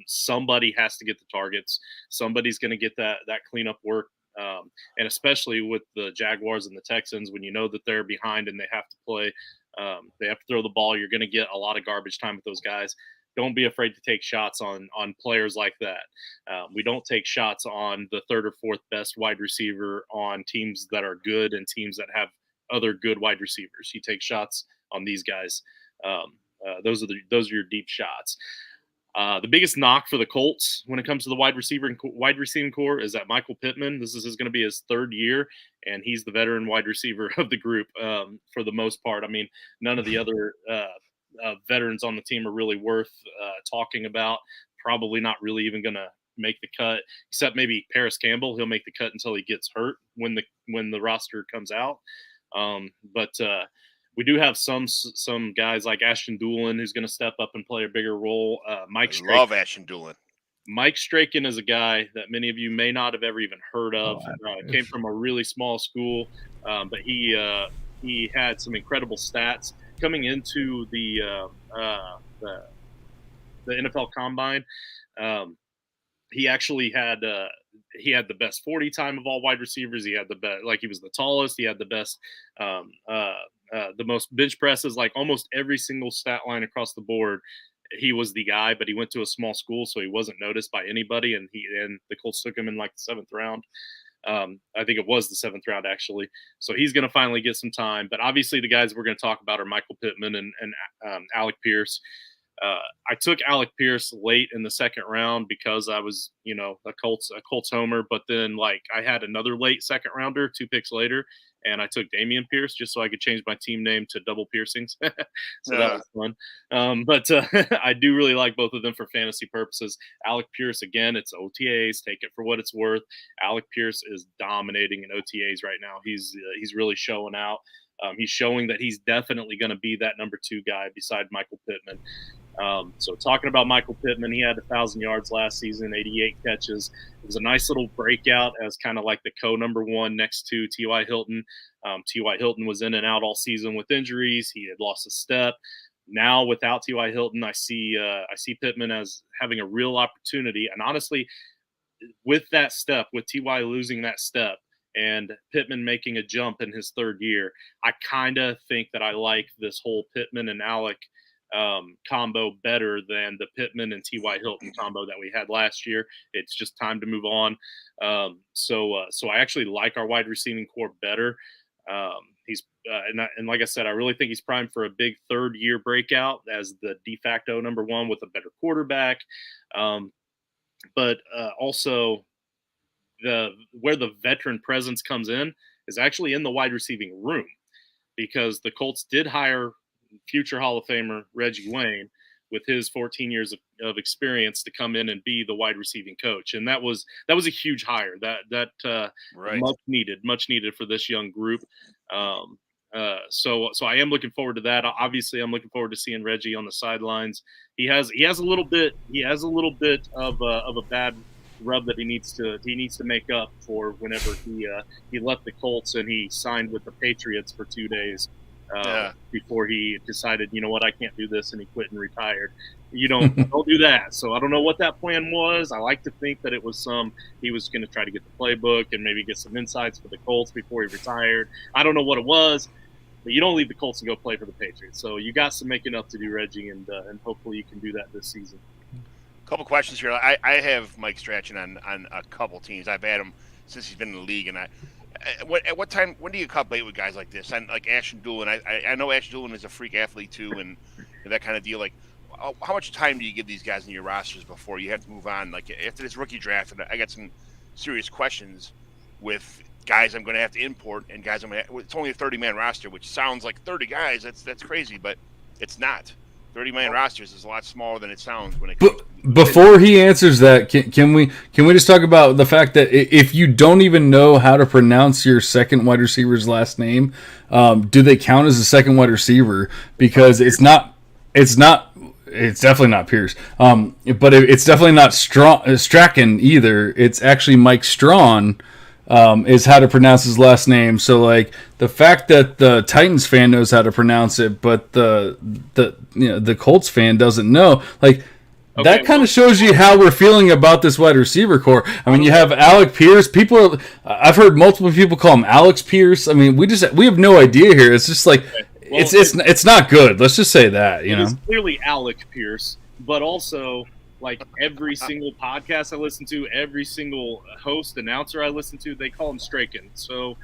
Somebody has to get the targets. Somebody's going to get that cleanup work. And especially with the Jaguars and the Texans, when you know that they're behind and they have to play, they have to throw the ball. You're going to get a lot of garbage time with those guys. don't be afraid to take shots on players like that. We don't take shots on the third or fourth best wide receiver on teams that are good and teams that have other good wide receivers. You take shots on these guys. Those are your deep shots. The biggest knock for the Colts when it comes to the wide receiving core is that Michael Pittman, this is going to be his third year, and he's the veteran wide receiver of the group for the most part. I mean, none of the other veterans on the team are really worth talking about. Probably not really even going to make the cut, except maybe Paris Campbell. He'll make the cut until he gets hurt when the roster comes out. But we do have some guys like Ashton Doolin who's going to step up and play a bigger role. Mike Straken. Love Ashton Doolin. Mike Straken is a guy that many of you may not have ever even heard of. Came from a really small school, but he had some incredible stats coming into the NFL Combine. He actually had the best 40 time of all wide receivers. He had the best, like he was the tallest. He had the best, the most bench presses, like almost every single stat line across the board. He was the guy, but he went to a small school, so he wasn't noticed by anybody. And the Colts took him in like the 7th round. I think it was the 7th round actually. So he's going to finally get some time. But obviously the guys we're going to talk about are Michael Pittman and Alec Pierce. I took Alec Pierce late in the 2nd round because I was, a Colts homer. But then I had another late 2nd rounder, 2 picks later, and I took Damien Pierce just so I could change my team name to Double Piercings. So that was fun. But I do really like both of them for fantasy purposes. Alec Pierce, again, it's OTAs. Take it for what it's worth. Alec Pierce is dominating in OTAs right now. He's really showing out. He's showing that he's definitely going to be that number 2 guy beside Michael Pittman. So talking about Michael Pittman, he had 1,000 yards last season, 88 catches. It was a nice little breakout as kind of like the co-number 1 next to T.Y. Hilton. T.Y. Hilton was in and out all season with injuries. He had lost a step. Now without T.Y. Hilton, I see Pittman as having a real opportunity. And honestly, with that step, with T.Y. losing that step, and Pittman making a jump in his 3rd year, I kind of think that I like this whole Pittman and Alec combo better than the Pittman and T.Y. Hilton combo that we had last year. It's just time to move on. So I actually like our wide receiving core better. He's and like I said, I really think he's primed for a big 3rd year breakout as the de facto number 1 with a better quarterback. But also where the veteran presence comes in is actually in the wide receiving room, because the Colts did hire future Hall of Famer Reggie Wayne with his 14 years of experience to come in and be the wide receiving coach. And that was a huge hire that right. much needed for this young group. So I am looking forward to that. Obviously I'm looking forward to seeing Reggie on the sidelines. He has a little bit of a bad rub that he needs to make up for whenever he left the Colts and he signed with the Patriots for 2 days before he decided, you know what, I can't do this, and he quit and retired. You don't do that. So I don't know what that plan was. I like to think that it was he was going to try to get the playbook and maybe get some insights for the Colts before he retired. I don't know what it was, but you don't leave the Colts and go play for the Patriots. So you got some making up to do, Reggie, and hopefully you can do that this season. Couple questions here. I have Mike Strachan on a couple teams. I've had him since he's been in the league, and at what time? When do you cut bait with guys like this? And like Ashton Doolin, I know Ashton Doolin is a freak athlete too, and that kind of deal. Like, how much time do you give these guys in your rosters before you have to move on? Like after this rookie draft, and I got some serious questions with guys I'm going to have to import and guys it's only a 30-man roster, which sounds like 30 guys. That's crazy, but it's not. 30-man rosters is a lot smaller than it sounds when it comes. Before he answers that, can we just talk about the fact that if you don't even know how to pronounce your second wide receiver's last name, do they count as a second wide receiver? Because it's definitely not Pierce. But it's definitely not Strachan either. It's actually Mike Strawn. Is how to pronounce his last name. So like the fact that the Titans fan knows how to pronounce it, but the Colts fan doesn't know, like that kind of shows you how we're feeling about this wide receiver core. I mean, you have Alec Pierce. I've heard multiple people call him Alex Pierce. I mean, we have no idea here. It's just like it's not good. Let's just say that, It's clearly Alec Pierce. but also like every single podcast I listen to, every single host announcer I listen to, they call him Straken. So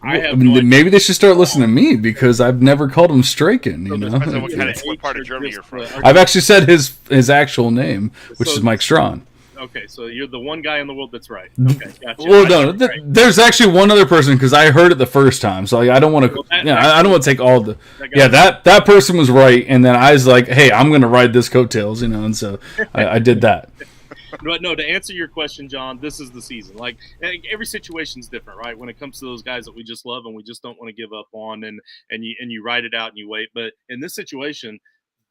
maybe they should start listening to me because I've never called him Straken. You know, depends on what part of Germany you're from. I've actually said his actual name, which is Mike Strawn. Okay, so you're the one guy in the world that's right. Okay, gotcha. Well, no, there's actually one other person because I heard it the first time, so like, I don't want to. I don't want to take all the. That person was right, and then I was like, hey, I'm going to ride this coattails, you know, and so I did that. But no, to answer your question, John, this is the season. Like every situation's different, right? When it comes to those guys that we just love and we just don't want to give up on, and you ride it out and you wait. But in this situation,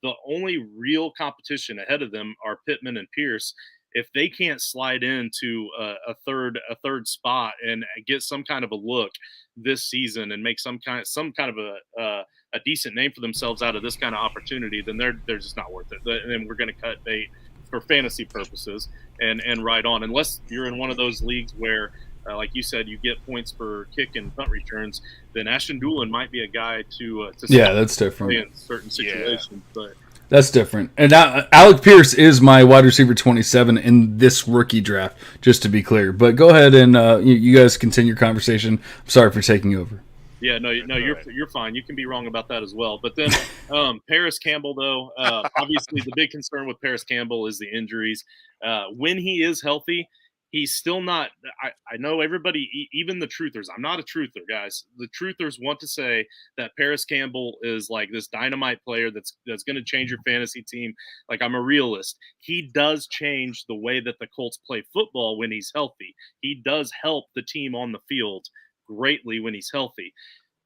the only real competition ahead of them are Pittman and Pierce. If they can't slide into a third spot and get some kind of a look this season and make some kind of a decent name for themselves out of this kind of opportunity, then they're just not worth it. And then we're going to cut bait for fantasy purposes and ride on. Unless you're in one of those leagues where, like you said, you get points per kick and punt returns, then Ashton Doolin might be a guy to that's different in certain situations, but. That's different. And Alec Pierce is my wide receiver 27 in this rookie draft, just to be clear. But go ahead and you guys continue your conversation. I'm sorry for taking over. Yeah, no, you're fine. You can be wrong about that as well. But then Paris Campbell, though, obviously the big concern with Paris Campbell is the injuries. When he is healthy, he's still not. I know everybody, even the truthers. I'm not a truther, guys. The truthers want to say that Paris Campbell is like this dynamite player that's going to change your fantasy team. Like, I'm a realist. He does change the way that the Colts play football when he's healthy. He does help the team on the field greatly when he's healthy.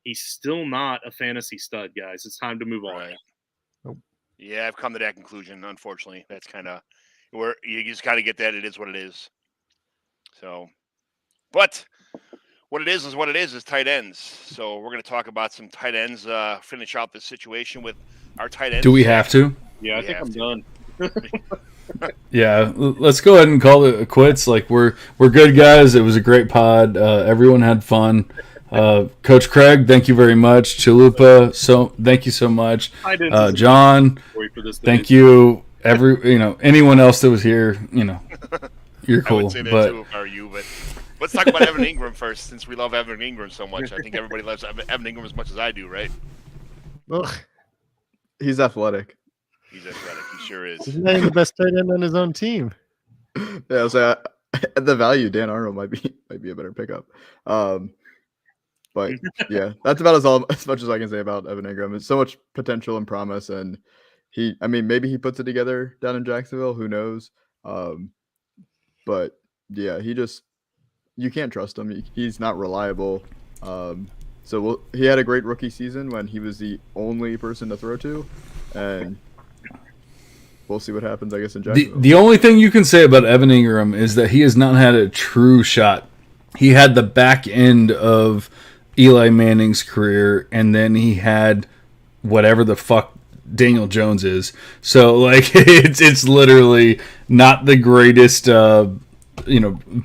He's still not a fantasy stud, guys. It's time to move on. Yeah, I've come to that conclusion. Unfortunately, that's kind of where you just got to get that. It is what it is. So, but what it is what it is tight ends. So we're going to talk about some tight ends, finish out this situation with our tight ends. Do we have to? Yeah, I think I'm done. Yeah, let's go ahead and call it quits. Like we're good guys. It was a great pod. Everyone had fun. Coach Craig, thank you very much. Chalupa, so thank you so much. John, thank you. Anyone else that was here, you're cool. I would say that too if I were you, but let's talk about Evan Ingram first, since we love Evan Ingram so much. I think everybody loves Evan Ingram as much as I do, right? Well, he's athletic. He's athletic. He sure is. He's not even the best tight end on his own team. Yeah, so at the value, Dan Arnold might be a better pickup. But yeah, that's about as much as I can say about Evan Ingram. There's so much potential and promise, and maybe he puts it together down in Jacksonville. Who knows? But yeah, you can't trust him. He's not reliable. He had a great rookie season when he was the only person to throw to, and we'll see what happens, I guess, in Jacksonville. The only thing you can say about Evan Ingram is that he has not had a true shot. He had the back end of Eli Manning's career, and then he had whatever the fuck Daniel Jones is. So like it's literally not the greatest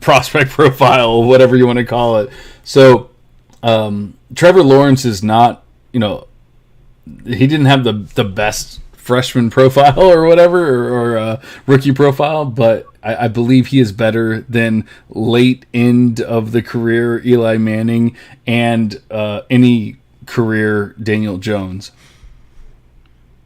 prospect profile, whatever you want to call it. So Trevor Lawrence is not, he didn't have the best freshman profile or whatever, or rookie profile, but I believe he is better than late end of the career Eli Manning and any career Daniel Jones.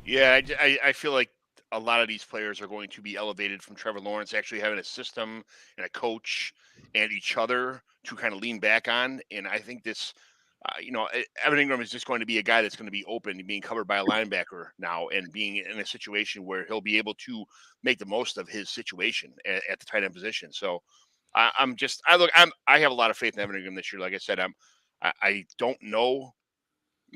Yeah, I feel like a lot of these players are going to be elevated from Trevor Lawrence actually having a system and a coach and each other to kind of lean back on. And I think this, Evan Ingram is just going to be a guy that's going to be open, being covered by a linebacker now, and being in a situation where he'll be able to make the most of his situation at the tight end position. So I have a lot of faith in Evan Ingram this year. Like I said, I don't know.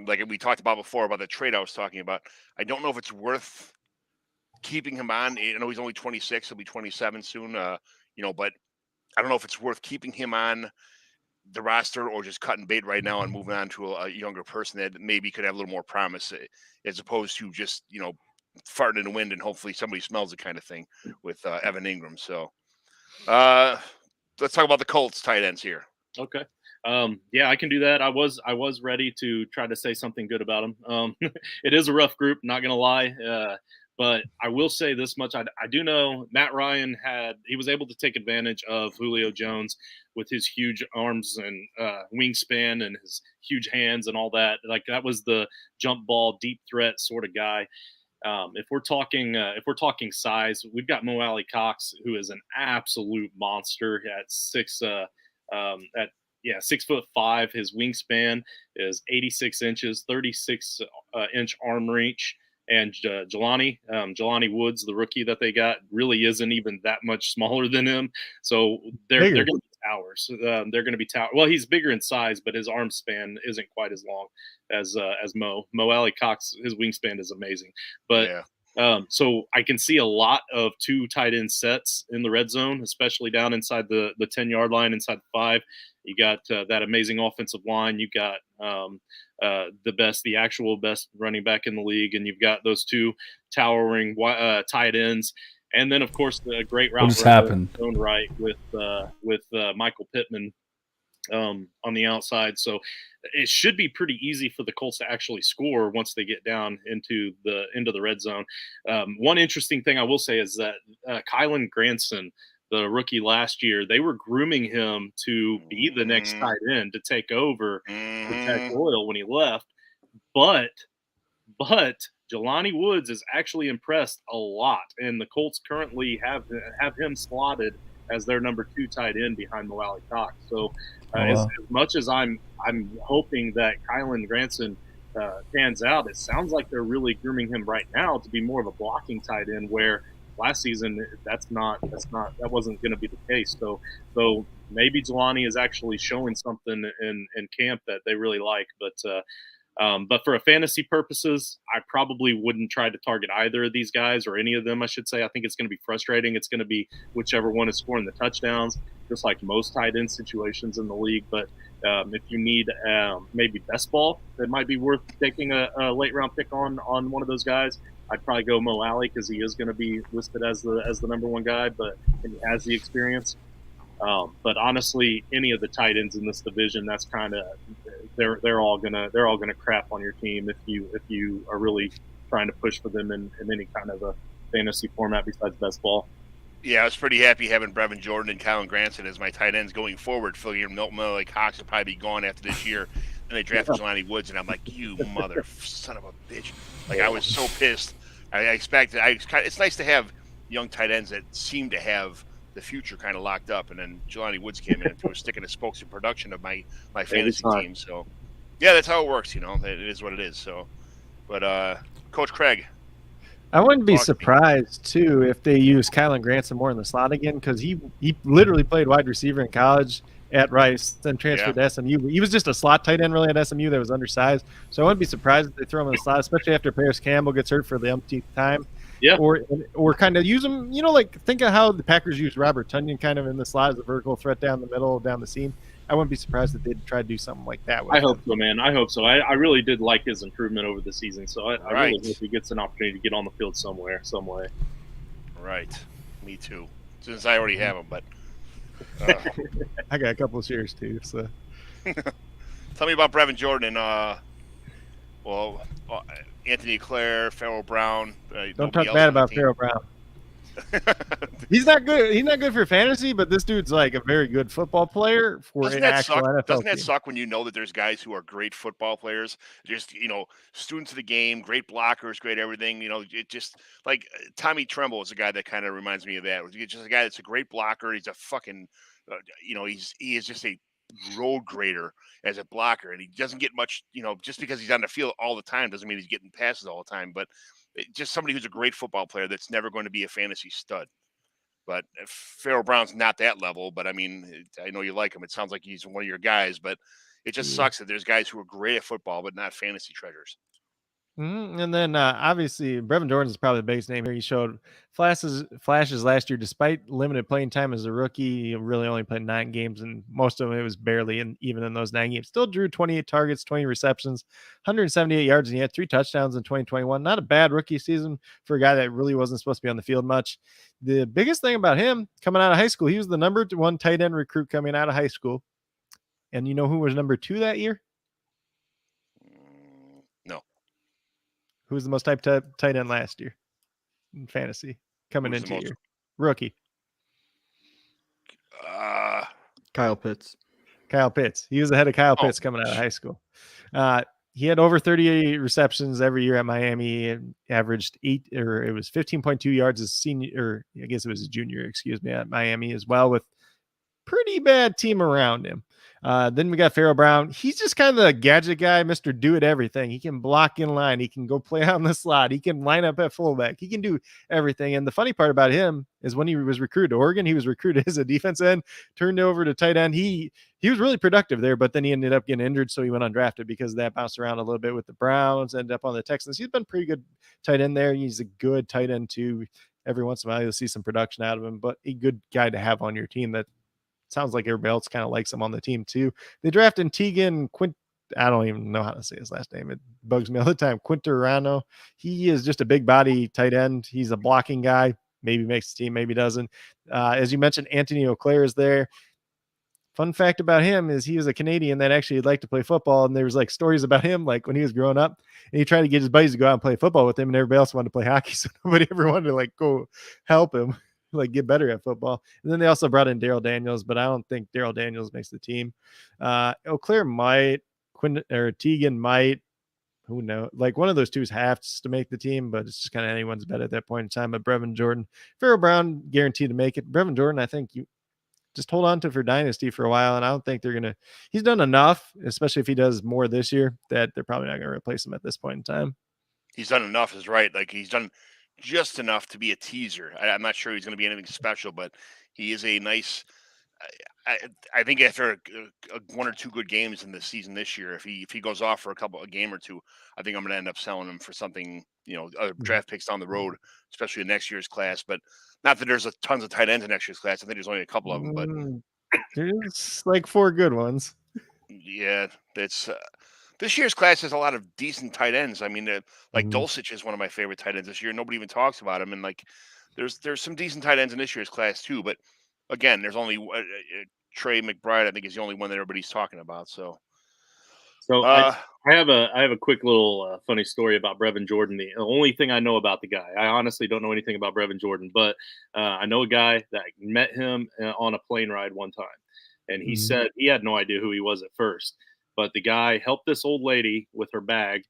Like we talked about before about the trade I was talking about, I don't know if it's worth keeping him on. I know he's only 26; he'll be 27 soon. But I don't know if it's worth keeping him on the roster or just cutting bait right now and moving on to a younger person that maybe could have a little more promise, as opposed to just farting in the wind and hopefully somebody smells it kind of thing with Evan Ingram. So let's talk about the Colts tight ends here. Okay. Yeah, I can do that. I was ready to try to say something good about him. It is a rough group, not gonna lie. But I will say this much. I do know Matt Ryan he was able to take advantage of Julio Jones with his huge arms and wingspan and his huge hands and all that. Like, that was the jump ball, deep threat sort of guy. If we're talking size, we've got Mo Alley Cox, who is an absolute monster at 6'5". His wingspan is 86 inches, 36 inch arm reach. And Jelani Woods, the rookie that they got, really isn't even that much smaller than him. So they're going to be towers. They're going to be towers. Well, he's bigger in size, but his arm span isn't quite as long as Mo. Mo Alley Cox, his wingspan is amazing. But so I can see a lot of 2 tight end sets in the red zone, especially down inside the 10-yard line, inside the 5. You got that amazing offensive line. You got the actual best running back in the league, and you've got those 2 towering tight ends. And then, of course, the great route happened in his own right with Michael Pittman on the outside. So it should be pretty easy for the Colts to actually score once they get down into the red zone. One interesting thing I will say is that Kylan Granson, the rookie last year, they were grooming him to be the next tight end to take over for Jack Doyle when he left. But Jelani Woods is actually impressed a lot, and the Colts currently have him slotted as their number 2 tight end behind Mo Alley Cox. So as much as I'm hoping that Kylan Granson pans out, it sounds like they're really grooming him right now to be more of a blocking tight end, where last season that wasn't going to be the case. So maybe Jelani is actually showing something in camp that they really like. But for a fantasy purposes, I probably wouldn't try to target either of these guys, or any of them, I should say. I think it's going to be frustrating. It's going to be whichever one is scoring the touchdowns, just like most tight end situations in the league. But if you need maybe best ball, it might be worth taking a late round pick on one of those guys. I'd probably go Mo Alley, because he is going to be listed as the number 1 guy, and he has the experience. But honestly, any of the tight ends in this division, that's kind of they're all gonna crap on your team if you are really trying to push for them in any kind of a fantasy format besides best ball. Yeah, I was pretty happy having Brevin Jordan and Colin Granson as my tight ends going forward. Figuring Milton like Cox will probably be gone after this year, and they drafted Jelani Woods, and I'm like, you mother son of a bitch! Like, I was so pissed. I expected. It's nice to have young tight ends that seem to have the future kind of locked up, and then Jelani Woods came in and threw a stick in the spokes in production of my fantasy team. So, yeah, that's how it works. It is what it is. So, but Coach Craig, I wouldn't be surprised too if they use Kylan Granson more in the slot again, because he literally played wide receiver in college at Rice, then transferred to SMU. He was just a slot tight end really at SMU that was undersized. So I wouldn't be surprised if they throw him in the slot, especially after Paris Campbell gets hurt for the umpteenth time. Yeah. Or kind of use him, like think of how the Packers used Robert Tonyan kind of in the slot as a vertical threat down the middle, down the seam. I wouldn't be surprised if they'd try to do something like that. I hope so, man. I hope so. I really did like his improvement over the season. So I really hope he gets an opportunity to get on the field some way. Right. Me too. Since I already have him, but I got a couple of shares too. So tell me about Brevin Jordan and Anthony Clare, Pharaoh Brown. Don't talk bad about Pharaoh Brown. He's not good. He's not good for fantasy, but this dude's like a very good football player for an actual NFL Doesn't that team. suck when you know that there's guys who are great football players, just students of the game, great blockers, great everything. It just like Tommy Tremble is a guy that kind of reminds me of that. He's just a guy that's a great blocker. He's a fucking, he is just a road grader as a blocker, and he doesn't get much. Just because he's on the field all the time doesn't mean he's getting passes all the time, but. Just somebody who's a great football player that's never going to be a fantasy stud. But Pharaoh Brown's not that level. But I mean, I know you like him. It sounds like he's one of your guys. But it just sucks that there's guys who are great at football but not fantasy treasures. Mm-hmm. And then obviously Brevin Jordan is probably the biggest name here. He showed flashes last year, despite limited playing time as a rookie. He really only played 9 games, and most of them it was barely even in those 9 games. Still drew 28 targets, 20 receptions, 178 yards, and he had 3 touchdowns in 2021. Not a bad rookie season for a guy that really wasn't supposed to be on the field much. The biggest thing about him coming out of high school, he was the number 1 tight end recruit coming out of high school. And you know who was number 2 that year? No. Who was the most tight end last year? in fantasy coming Who's into year? Rookie. Kyle Pitts. Kyle Pitts. He was ahead of Kyle Pitts coming out of high school. He had over 38 receptions every year at Miami and averaged 15.2 yards as senior, or I guess it was a junior, at Miami as well, with pretty bad team around him. Then we got Pharaoh Brown. He's just kind of the gadget guy, Mr. Do It Everything. He can block in line. He can go play out in the slot. He can line up at fullback. He can do everything. And the funny part about him is when he was recruited to Oregon, he was recruited as a defense end, turned over to tight end. He was really productive there, but then he ended up getting injured, so he went undrafted because that bounced around a little bit with the Browns, ended up on the Texans. He's been pretty good tight end there. He's a good tight end too. Every once in a while, you'll see some production out of him, but a good guy to have on your team that sounds like everybody else kind of likes him on the team too. They drafted Tegan Quint. I don't even know how to say his last name. It bugs me all the time. Quinterano. He is just a big body tight end. He's a blocking guy. Maybe makes the team, maybe doesn't. As you mentioned, Anthony Auclair is there. Fun fact about him is he was a Canadian that actually liked to play football. And there was like stories about him, like when he was growing up and he tried to get his buddies to go out and play football with him, and everybody else wanted to play hockey. So nobody ever wanted to like go help him, like get better at football. And then they also brought in Daryl Daniels, but I don't think Daryl Daniels makes the team. Auclair might, Tegan might, who knows? Like one of those two has to make the team, but it's just kind of anyone's bet at that point in time. But Brevin Jordan, Pharaoh Brown guaranteed to make it. Brevin Jordan, I think you just hold on to for dynasty for a while, and I don't think they're gonna. He's done enough, especially if he does more this year, that they're probably not gonna replace him at this point in time. He's done enough, is right. Like he's done just enough to be a teaser. I'm not sure he's going to be anything special, but he is a nice. I think after one or two good games in the season this year, if he goes off for a game or two, I think I'm going to end up selling him for something, draft picks down the road, especially in next year's class. But not that there's tons of tight ends in next year's class. I think there's only a couple of them, but there's like 4 good ones. Yeah, that's. This year's class has a lot of decent tight ends. I mean, Dulcich is one of my favorite tight ends this year. Nobody even talks about him. And like, there's some decent tight ends in this year's class too. But again, there's only Trey McBride. I think is the only one that everybody's talking about. So I have a quick little funny story about Brevin Jordan. The only thing I know about the guy, I honestly don't know anything about Brevin Jordan, but I know a guy that met him on a plane ride one time, and he said he had no idea who he was at first. But the guy helped this old lady with her bag,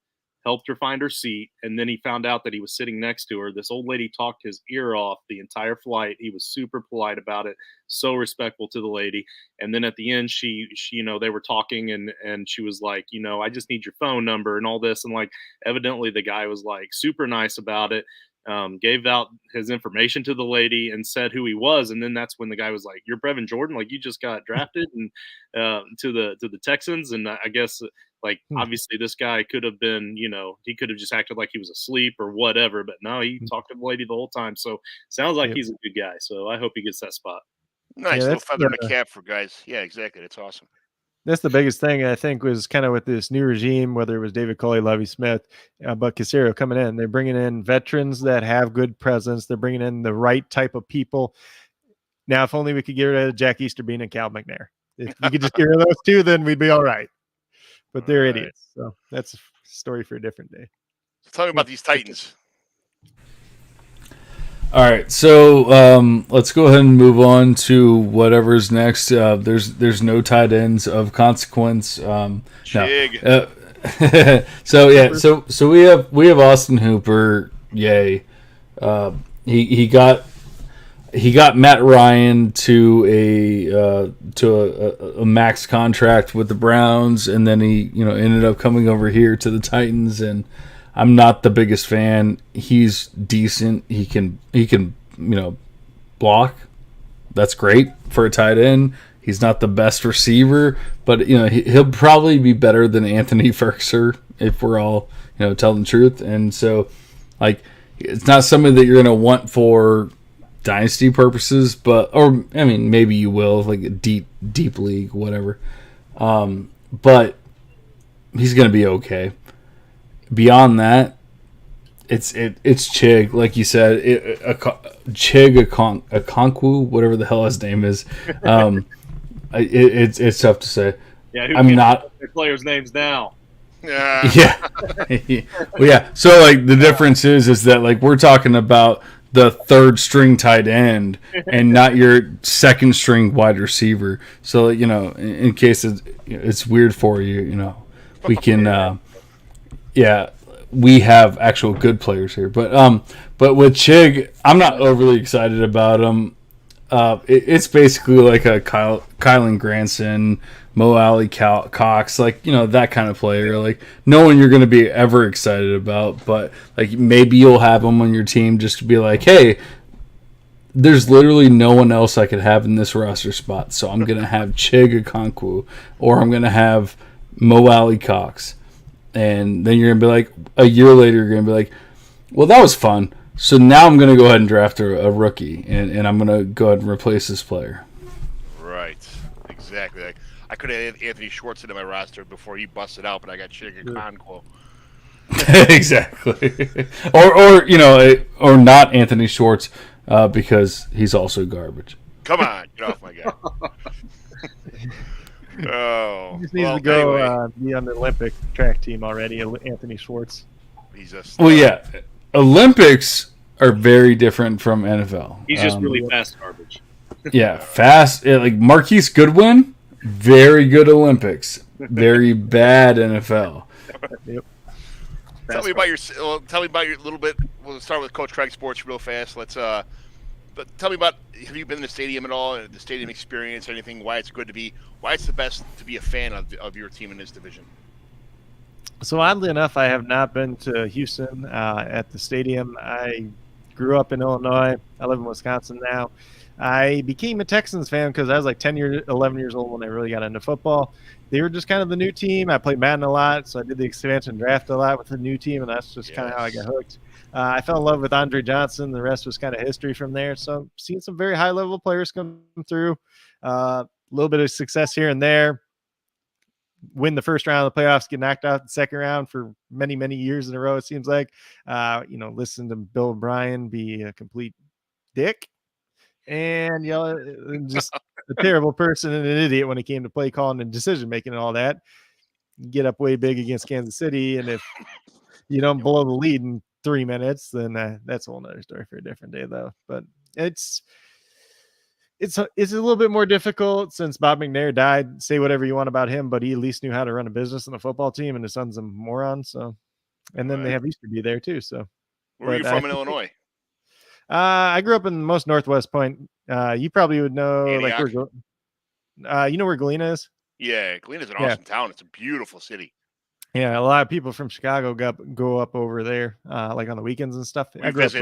helped her find her seat, and then he found out that he was sitting next to her. This old lady talked his ear off the entire flight. He was super polite about it, so respectful to the lady. And then at the end, she they were talking, and she was like, I just need your phone number and all this. And like, evidently the guy was like super nice about it. Gave out his information to the lady and said who he was, and then that's when the guy was like, "You're Brevin Jordan, like you just got drafted and to the Texans." And I guess like obviously this guy could have been, he could have just acted like he was asleep or whatever, but no, he talked to the lady the whole time. So sounds like he's a good guy. So I hope he gets that spot. Nice little feather in the cap for guys. Yeah, exactly. That's awesome. That's the biggest thing, I think, was kind of with this new regime, whether it was David Culley, Lovie Smith, but Caserio coming in. They're bringing in veterans that have good presence. They're bringing in the right type of people. Now, if only we could get rid of Jack Easterbean and Cal McNair. If we could just get rid of those two, then we'd be all right. But they're idiots. So that's a story for a different day. So tell me about these Titans. All right, so let's go ahead and move on to whatever's next. There's no tight ends of consequence. Chig. No. So we have Austin Hooper. Yay! He got Matt Ryan to a max contract with the Browns, and then he ended up coming over here to the Titans. And I'm not the biggest fan. He's decent. He can block. That's great for a tight end. He's not the best receiver, but he'll probably be better than Anthony Ferguson if we're all telling the truth. And so, like, it's not something that you're going to want for dynasty purposes, maybe you will, like a deep league, whatever. But he's going to be okay. Beyond that, it's Chig, like you said, Chig Okonkwo, whatever the hell his name is. It's tough to say. Yeah, I'm not their players' names now. Yeah. Well, yeah. So like the difference is that like we're talking about the third string tight end and not your second string wide receiver. So, in case it's weird for you, we can, we have actual good players here. But with Chig, I'm not overly excited about him. It's basically like a Kylan Granson, Mo Alley Cox, that kind of player. Like, no one you're going to be ever excited about, but maybe you'll have him on your team just to be like, hey, there's literally no one else I could have in this roster spot, so I'm going to have Chig Okonkwo, or I'm going to have Mo Alley Cox. And then you're going to be like, a year later, you're going to be like, well, that was fun. So now I'm going to go ahead and draft a rookie, and I'm going to go ahead and replace this player. Right. Exactly. I could have Anthony Schwartz into my roster before he busted out, but I got Chig Okonkwo. Exactly. Or not Anthony Schwartz because he's also garbage. Come on. Get off my guy. He just needs to go be on the Olympic track team already, Anthony Schwartz. Well, yeah. Olympics are very different from NFL. He's just really fast garbage. Yeah, fast. Like Marquise Goodwin, very good Olympics. Very bad NFL. Yep. Tell me about your little bit. We'll start with Coach Craig Sports real fast. But tell me about, have you been in the stadium at all, the stadium experience, anything, why it's the best to be a fan of your team in this division? So oddly enough, I have not been to Houston at the stadium. I grew up in Illinois. I live in Wisconsin now. I became a Texans fan because I was 11 years old when I really got into football. They were just kind of the new team. I played Madden a lot, so I did the expansion draft a lot with the new team, and that's just kind of how I got hooked. I fell in love with Andre Johnson. The rest was kind of history from there. So I'm seeing some very high-level players come through. A little bit of success here and there. Win the first round of the playoffs, get knocked out in the second round for many, many years in a row, it seems like. Listen to Bill O'Brien be a complete dick. And, just a terrible person and an idiot when it came to play calling and decision making and all that. Get up way big against Kansas City, and if you don't blow the lead in 3 minutes, then that's a whole nother story for a different day, though. But it's a little bit more difficult since Bob McNair died. Say whatever you want about him, but he at least knew how to run a business and a football team, and his son's a moron. So, and then they have Easterby there too. So, where are you from in Illinois? I grew up in the most northwest point. You probably would know, Antioch. You know where Galena is? Yeah, Galena's an awesome town. It's a beautiful city. Yeah, a lot of people from Chicago go up over there, on the weekends and stuff. We visit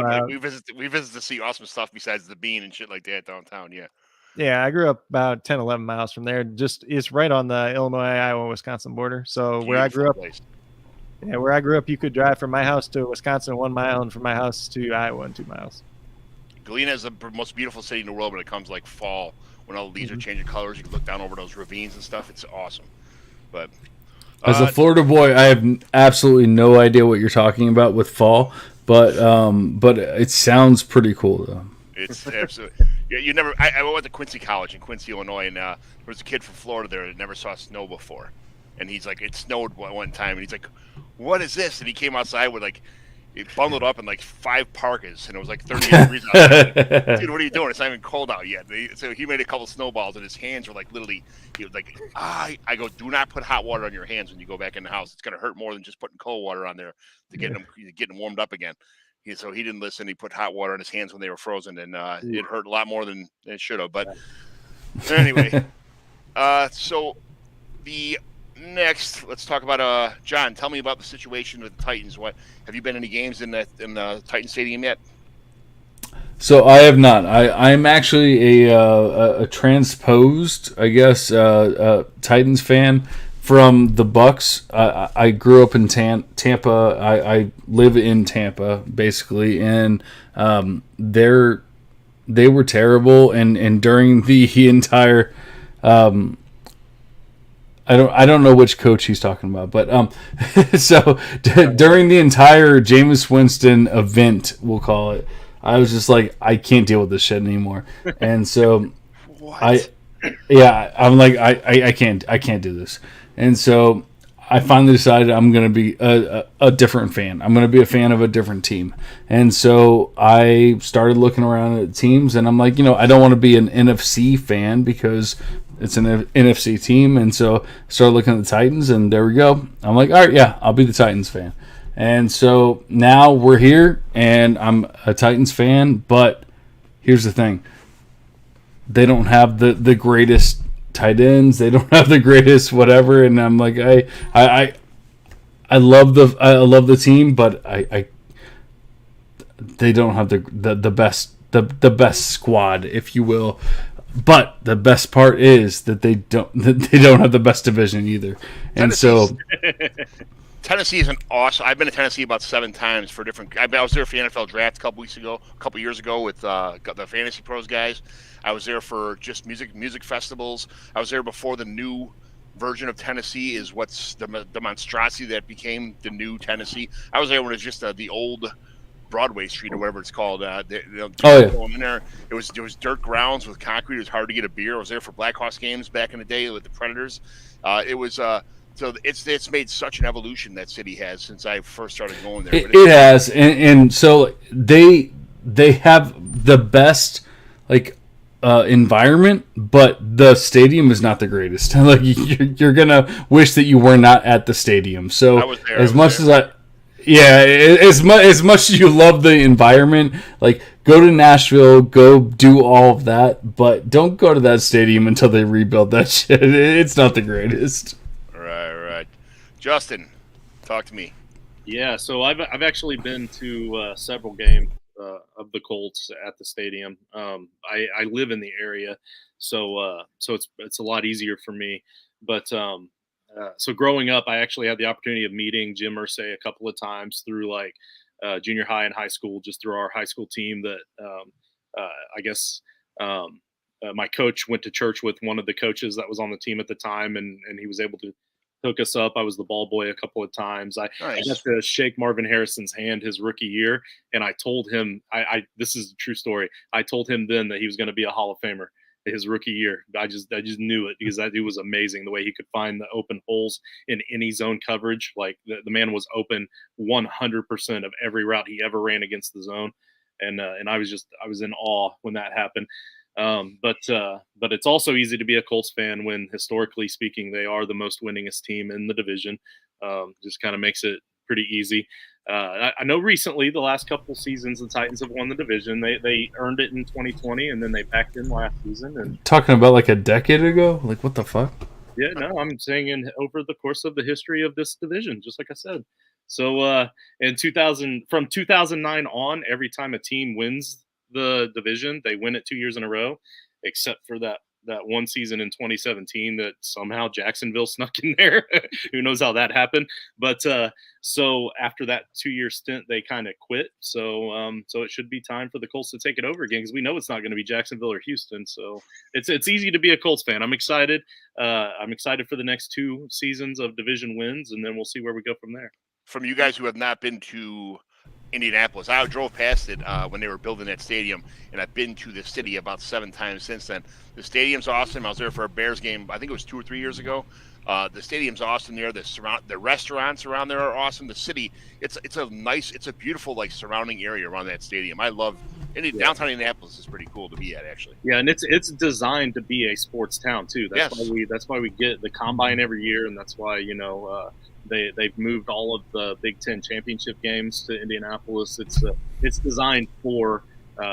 to see awesome stuff besides the Bean and shit like that downtown. Yeah. Yeah, I grew up about 10, 11 miles from there. It's right on the Illinois, Iowa, Wisconsin border. So Beautiful where I grew up, place. where I grew up, you could drive from my house to Wisconsin 1 mile, and from my house to Iowa 2 miles. Galena is the most beautiful city in the world when it comes fall, when all the leaves are changing colors. You can look down over those ravines and stuff. It's awesome. But as a Florida boy, I have absolutely no idea what you're talking about with fall, but it sounds pretty cool though. It's absolutely. Yeah, I went to Quincy College in Quincy, Illinois, and there was a kid from Florida there that never saw snow before, and he's like, it snowed one time, and he's like, what is this? And he came outside with it bundled up in 5 parkas, and it was 38 degrees outside. Dude, what are you doing? It's not even cold out yet. So he made a couple snowballs, and his hands were literally. He was like, I go, do not put hot water on your hands when you go back in the house. It's gonna hurt more than just putting cold water on there to get them warmed up again. So he didn't listen. He put hot water on his hands when they were frozen, and it hurt a lot more than it should have. But anyway, so the. Next, let's talk about John. Tell me about the situation with the Titans. What have you been any games in the Titan Stadium yet? So I have not. I'm actually a transposed, I guess, Titans fan from the Bucks. I grew up in Tampa. I live in Tampa basically, and they were terrible. And during the entire. I don't know which coach he's talking about, but during the entire Jameis Winston event, we'll call it, I was just like, I can't deal with this shit anymore, and so I'm like, I can't do this, and so I finally decided I'm going to be a different fan. I'm going to be a fan of a different team. And so I started looking around at teams, and I'm like, I don't want to be an NFC fan because it's an NFC team. And so I started looking at the Titans, and there we go. I'm like, all right, yeah, I'll be the Titans fan. And so now we're here, and I'm a Titans fan. But here's the thing. They don't have the greatest tight ends. They don't have the greatest whatever, and I'm like, I love the team, but they don't have the best squad, if you will. But the best part is that they don't have the best division either, and so Tennessee is an awesome. I've been to Tennessee about 7 times for different. I was there for the NFL draft a couple years ago with the Fantasy Pros guys. I was there for just music festivals. I was there before the new version of Tennessee is what's the monstrosity that became the new Tennessee. I was there when it was just the old Broadway Street or whatever it's called. In there, it was dirt grounds with concrete. It was hard to get a beer. I was there for Blackhawks games back in the day with the Predators. So it's made such an evolution that city has since I first started going there. It has, and so they have the best environment, but the stadium is not the greatest. Like you're gonna wish that you were not at the stadium. So as much as as you love the environment, go to Nashville, go do all of that, but don't go to that stadium until they rebuild that shit. It's not the greatest. Right. Justin, talk to me. Yeah, so I've actually been to several games of the Colts at the stadium. I live in the area, so it's a lot easier for me. But so growing up, I actually had the opportunity of meeting Jim Irsay a couple of times through junior high and high school, just through our high school team. That my coach went to church with one of the coaches that was on the team at the time, and he was able to hook us up. I was the ball boy a couple of times. I got to shake Marvin Harrison's hand his rookie year, and I told him, this is a true story. I told him then that he was going to be a Hall of Famer his rookie year. I just knew it because that dude was amazing. The way he could find the open holes in any zone coverage, the man was open 100% of every route he ever ran against the zone, and I was in awe when that happened. But it's also easy to be a Colts fan when, historically speaking, they are the most winningest team in the division. Just kind of makes it pretty easy. I know recently, the last couple seasons, the Titans have won the division. They earned it in 2020, and then they backed in last season. And talking about a decade ago, what the fuck? Yeah, no, I'm saying over the course of the history of this division, just like I said. So from 2009 on, every time a team wins the division, they win it 2 years in a row, except for that one season in 2017 that somehow Jacksonville snuck in there. Who knows how that happened? But so after that 2-year stint, they kind of quit. So it should be time for the Colts to take it over again, because we know it's not going to be Jacksonville or Houston. So it's easy to be a Colts fan. I'm excited. I'm excited for the next 2 seasons of division wins, and then we'll see where we go from there. From you guys who have not been to Indianapolis, I drove past it when they were building that stadium, and I've been to the city about 7 times since then. The stadium's awesome. I was there for a Bears game, I think it was 2 or 3 years ago. The stadium's awesome there. The restaurants around there are awesome. The city, it's a beautiful surrounding area around that stadium. I love downtown Indianapolis is pretty cool to be at, actually. Yeah, and it's designed to be a sports town too. That's why we get the combine every year, and that's why they've moved all of the Big Ten championship games to Indianapolis. It's designed for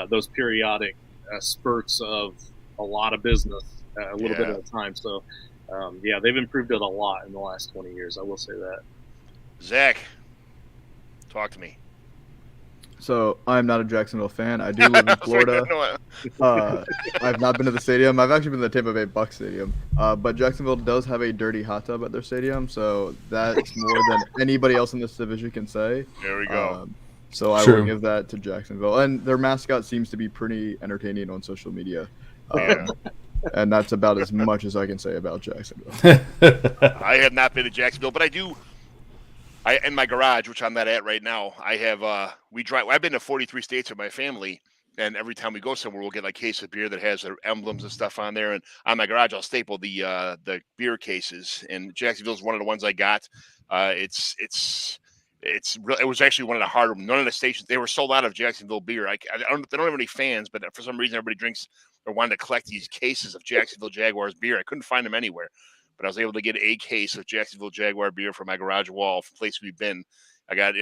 those periodic spurts of a lot of business, a little bit at a time. So, they've improved it a lot in the last 20 years. I will say that. Zach, talk to me. So I'm not a Jacksonville fan. I do live in Florida. I've not been to the stadium. I've actually been to the Tampa Bay Bucs Stadium. But Jacksonville does have a dirty hot tub at their stadium, so that's more than anybody else in this division can say. There we go. So I will give that to Jacksonville. And their mascot seems to be pretty entertaining on social media. And that's about as much as I can say about Jacksonville. I have not been to Jacksonville, but I do. In my garage, which I'm not at right now, I have I've been to 43 states with my family, And every time we go somewhere, we'll get like a case of beer that has their emblems and stuff on there. And on my garage, I'll staple the beer cases. And Jacksonville's one of the ones I got. It was actually one of the harder. None of the stations, they were sold out of Jacksonville beer. They don't have any fans, but for some reason everybody drinks or wanted to collect these cases of Jacksonville Jaguars beer. I couldn't find them anywhere, but I was able to get a case of Jacksonville Jaguar beer for my garage wall from the place we've been. I got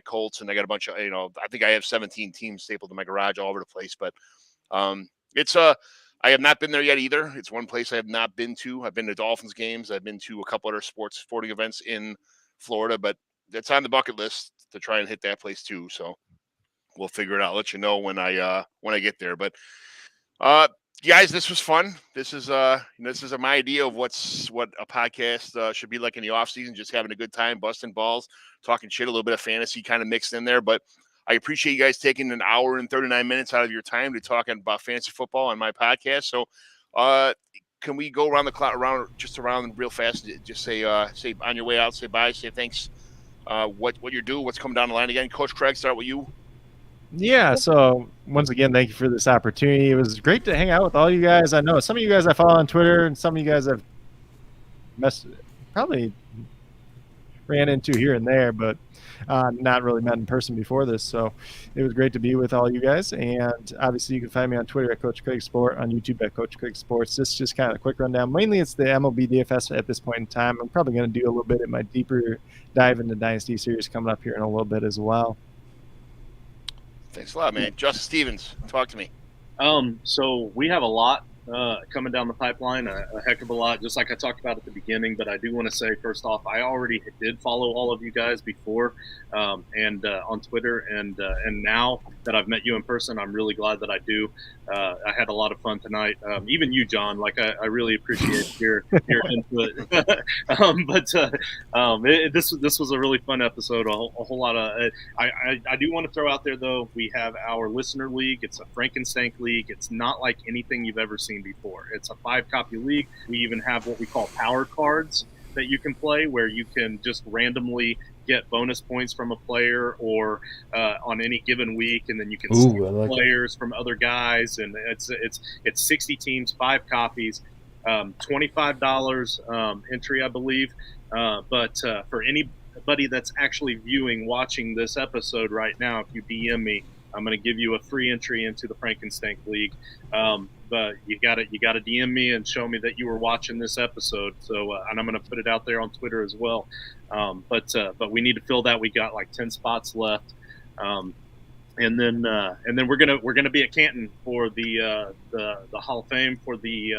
Colts, and I got a bunch of, I think I have 17 teams stapled in my garage all over the place. But I have not been there yet either. It's one place I have not been to. I've been to Dolphins games. I've been to a couple other sporting events in Florida, but it's on the bucket list to try and hit that place too. So we'll figure it out. I'll let you know when I get there. But guys, this was fun. This is my idea of what a podcast should be like in the off season. Just having a good time, busting balls, talking shit, a little bit of fantasy kind of mixed in there. But I appreciate you guys taking an hour and 39 minutes out of your time to talk about fantasy football on my podcast. So can we go around the clock, around real fast? Just say on your way out, say bye, say thanks. What you're doing, what's coming down the line again. Coach Craig, start with you. Yeah, so once again, thank you for this opportunity. It was great to hang out with all you guys. I know some of you guys I follow on Twitter, and some of you guys I've probably ran into here and there, but not really met in person before this. So it was great to be with all you guys. And obviously you can find me on Twitter at Coach Craig Sport, on YouTube at Coach Craig Sports. This is just kind of a quick rundown. Mainly it's the MLB DFS at this point in time. I'm probably going to do a little bit of my deeper dive into Dynasty series coming up here in a little bit as well. Thanks a lot, man. Justin Stevens, talk to me. So we have a lot coming down the pipeline, a heck of a lot, just like I talked about at the beginning. But I do want to say, first off, I already did follow all of you guys before and on Twitter. And now that I've met you in person, I'm really glad that I do. I had a lot of fun tonight. Even you, John, I really appreciate your input. This was a really fun episode. A whole lot of I do want to throw out there, though, we have our listener league. It's a Frankenstein league. It's not like anything you've ever seen before. It's a 5-copy league. We even have what we call power cards that you can play, where you can just randomly get bonus points from a player or on any given week, and then you can see players from other guys. And it's 60 teams, 5 copies, $25 entry, I believe. But for anybody that's actually watching this episode right now, if you DM me, I'm going to give you a free entry into the Frankenstein League. But you got to DM me and show me that you were watching this episode. So and I'm going to put it out there on Twitter as well. But we need to fill that. We got like 10 spots left. And then we're gonna be at Canton for the Hall of Fame for the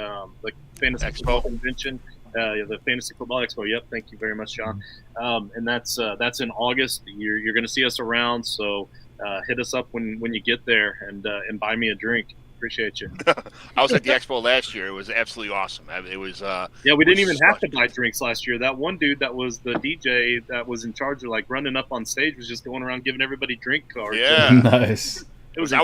Fantasy Football Convention. The Fantasy Football Expo. Yep, thank you very much, John. And that's in August. You're going to see us around, so hit us up when you get there and buy me a drink. Appreciate you. I was at the Expo last year. It was absolutely awesome. It was we didn't even have to buy drinks last year. That one dude that was the DJ that was in charge of running up on stage was just going around giving everybody drink cards. Yeah, nice. I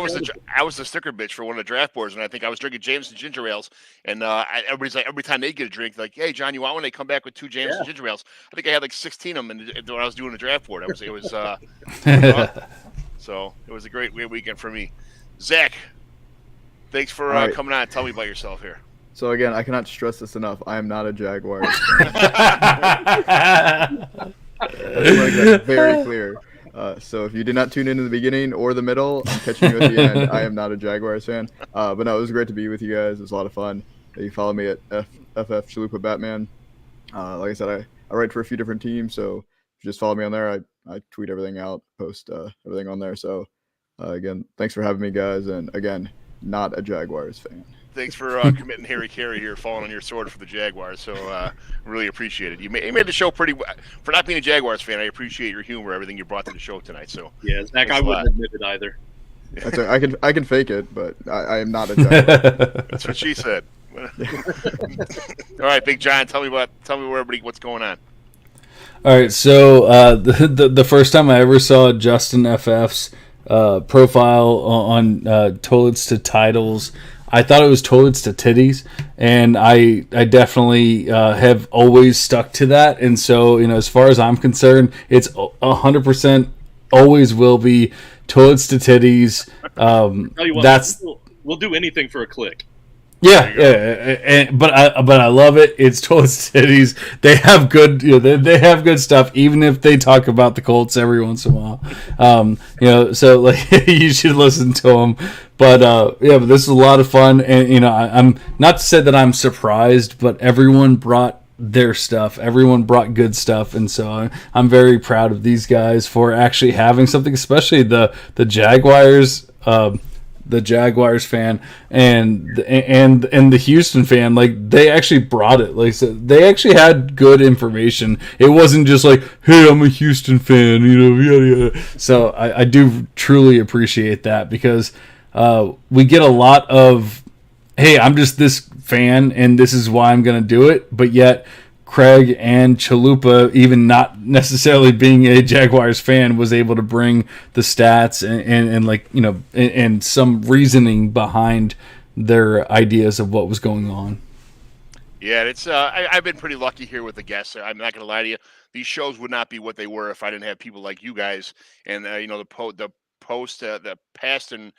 was the sticker bitch for one of the draft boards, and I think I was drinking Jameson ginger ales, and everybody's like, every time they get a drink, like, hey John, you want one? They come back with 2 Jameson ginger ales. I think I had like 16 of them when I was doing the draft board. So it was a great weekend for me. Zach, thanks for coming on. Tell me about yourself here. So again, I cannot stress this enough. I am not a Jaguars. Very clear. So if you did not tune in the beginning or the middle, I'm catching you at the end. I am not a Jaguars fan. But no, it was great to be with you guys. It was a lot of fun. You follow me at FF Chalupa Batman. Like I said, I write for a few different teams. So if you just follow me on there, I tweet everything out, post everything on there. So again, thanks for having me, guys. And again, not a Jaguars fan. Thanks for committing Harry Carey here, falling on your sword for the Jaguars. So really appreciate it. You made the show pretty for not being a Jaguars fan. I appreciate your humor, everything you brought to the show tonight. So yeah, Zach, I wouldn't admit it either. That's right. I can fake it, but I am not a Jaguars. That's what she said. All right, Big John, tell me where everybody what's going on. All right, so the first time I ever saw Justin FF's profile on Toilets to Titles, I thought it was Toilets to Titties, and I definitely have always stuck to that. And so, as far as I'm concerned, it's 100% always will be toilets to titties. Tell you what, That's we'll do anything for a click. Yeah, but I love it. It's toilets to titties. They have good, they have good stuff, even if they talk about the Colts every once in a while. So like you should listen to them. But but this is a lot of fun, and I'm not to say that I'm surprised, but everyone brought their stuff. Everyone brought good stuff, and so I'm very proud of these guys for actually having something, especially the Jaguars. The Jaguars fan and the Houston fan, like they actually brought it. Like so they actually had good information. It wasn't just like, hey, I'm a Houston fan, yada yada. So I do truly appreciate that, because we get a lot of, hey, I'm just this fan and this is why I'm gonna do it, but yet Craig and Chalupa, even not necessarily being a Jaguars fan, was able to bring the stats and some reasoning behind their ideas of what was going on. Yeah, it's I've been pretty lucky here with the guests. I'm not going to lie to you. These shows would not be what they were if I didn't have people like you guys and the past and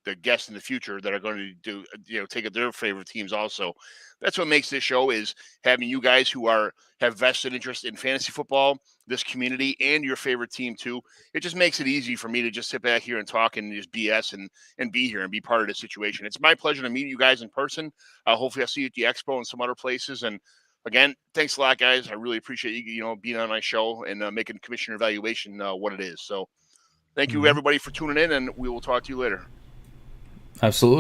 the guests in the future that are going to do take their favorite teams also. That's what makes this show, is having you guys who have vested interest in fantasy football, this community, and your favorite team too. It just makes it easy for me to just sit back here and talk and just BS and be here and be part of the situation. It's my pleasure to meet you guys in person. Hopefully I'll see you at the Expo and some other places. And again, thanks a lot, guys. I really appreciate you being on my show and making commissioner evaluation what it is. So thank you everybody for tuning in, and we will talk to you later. Absolutely.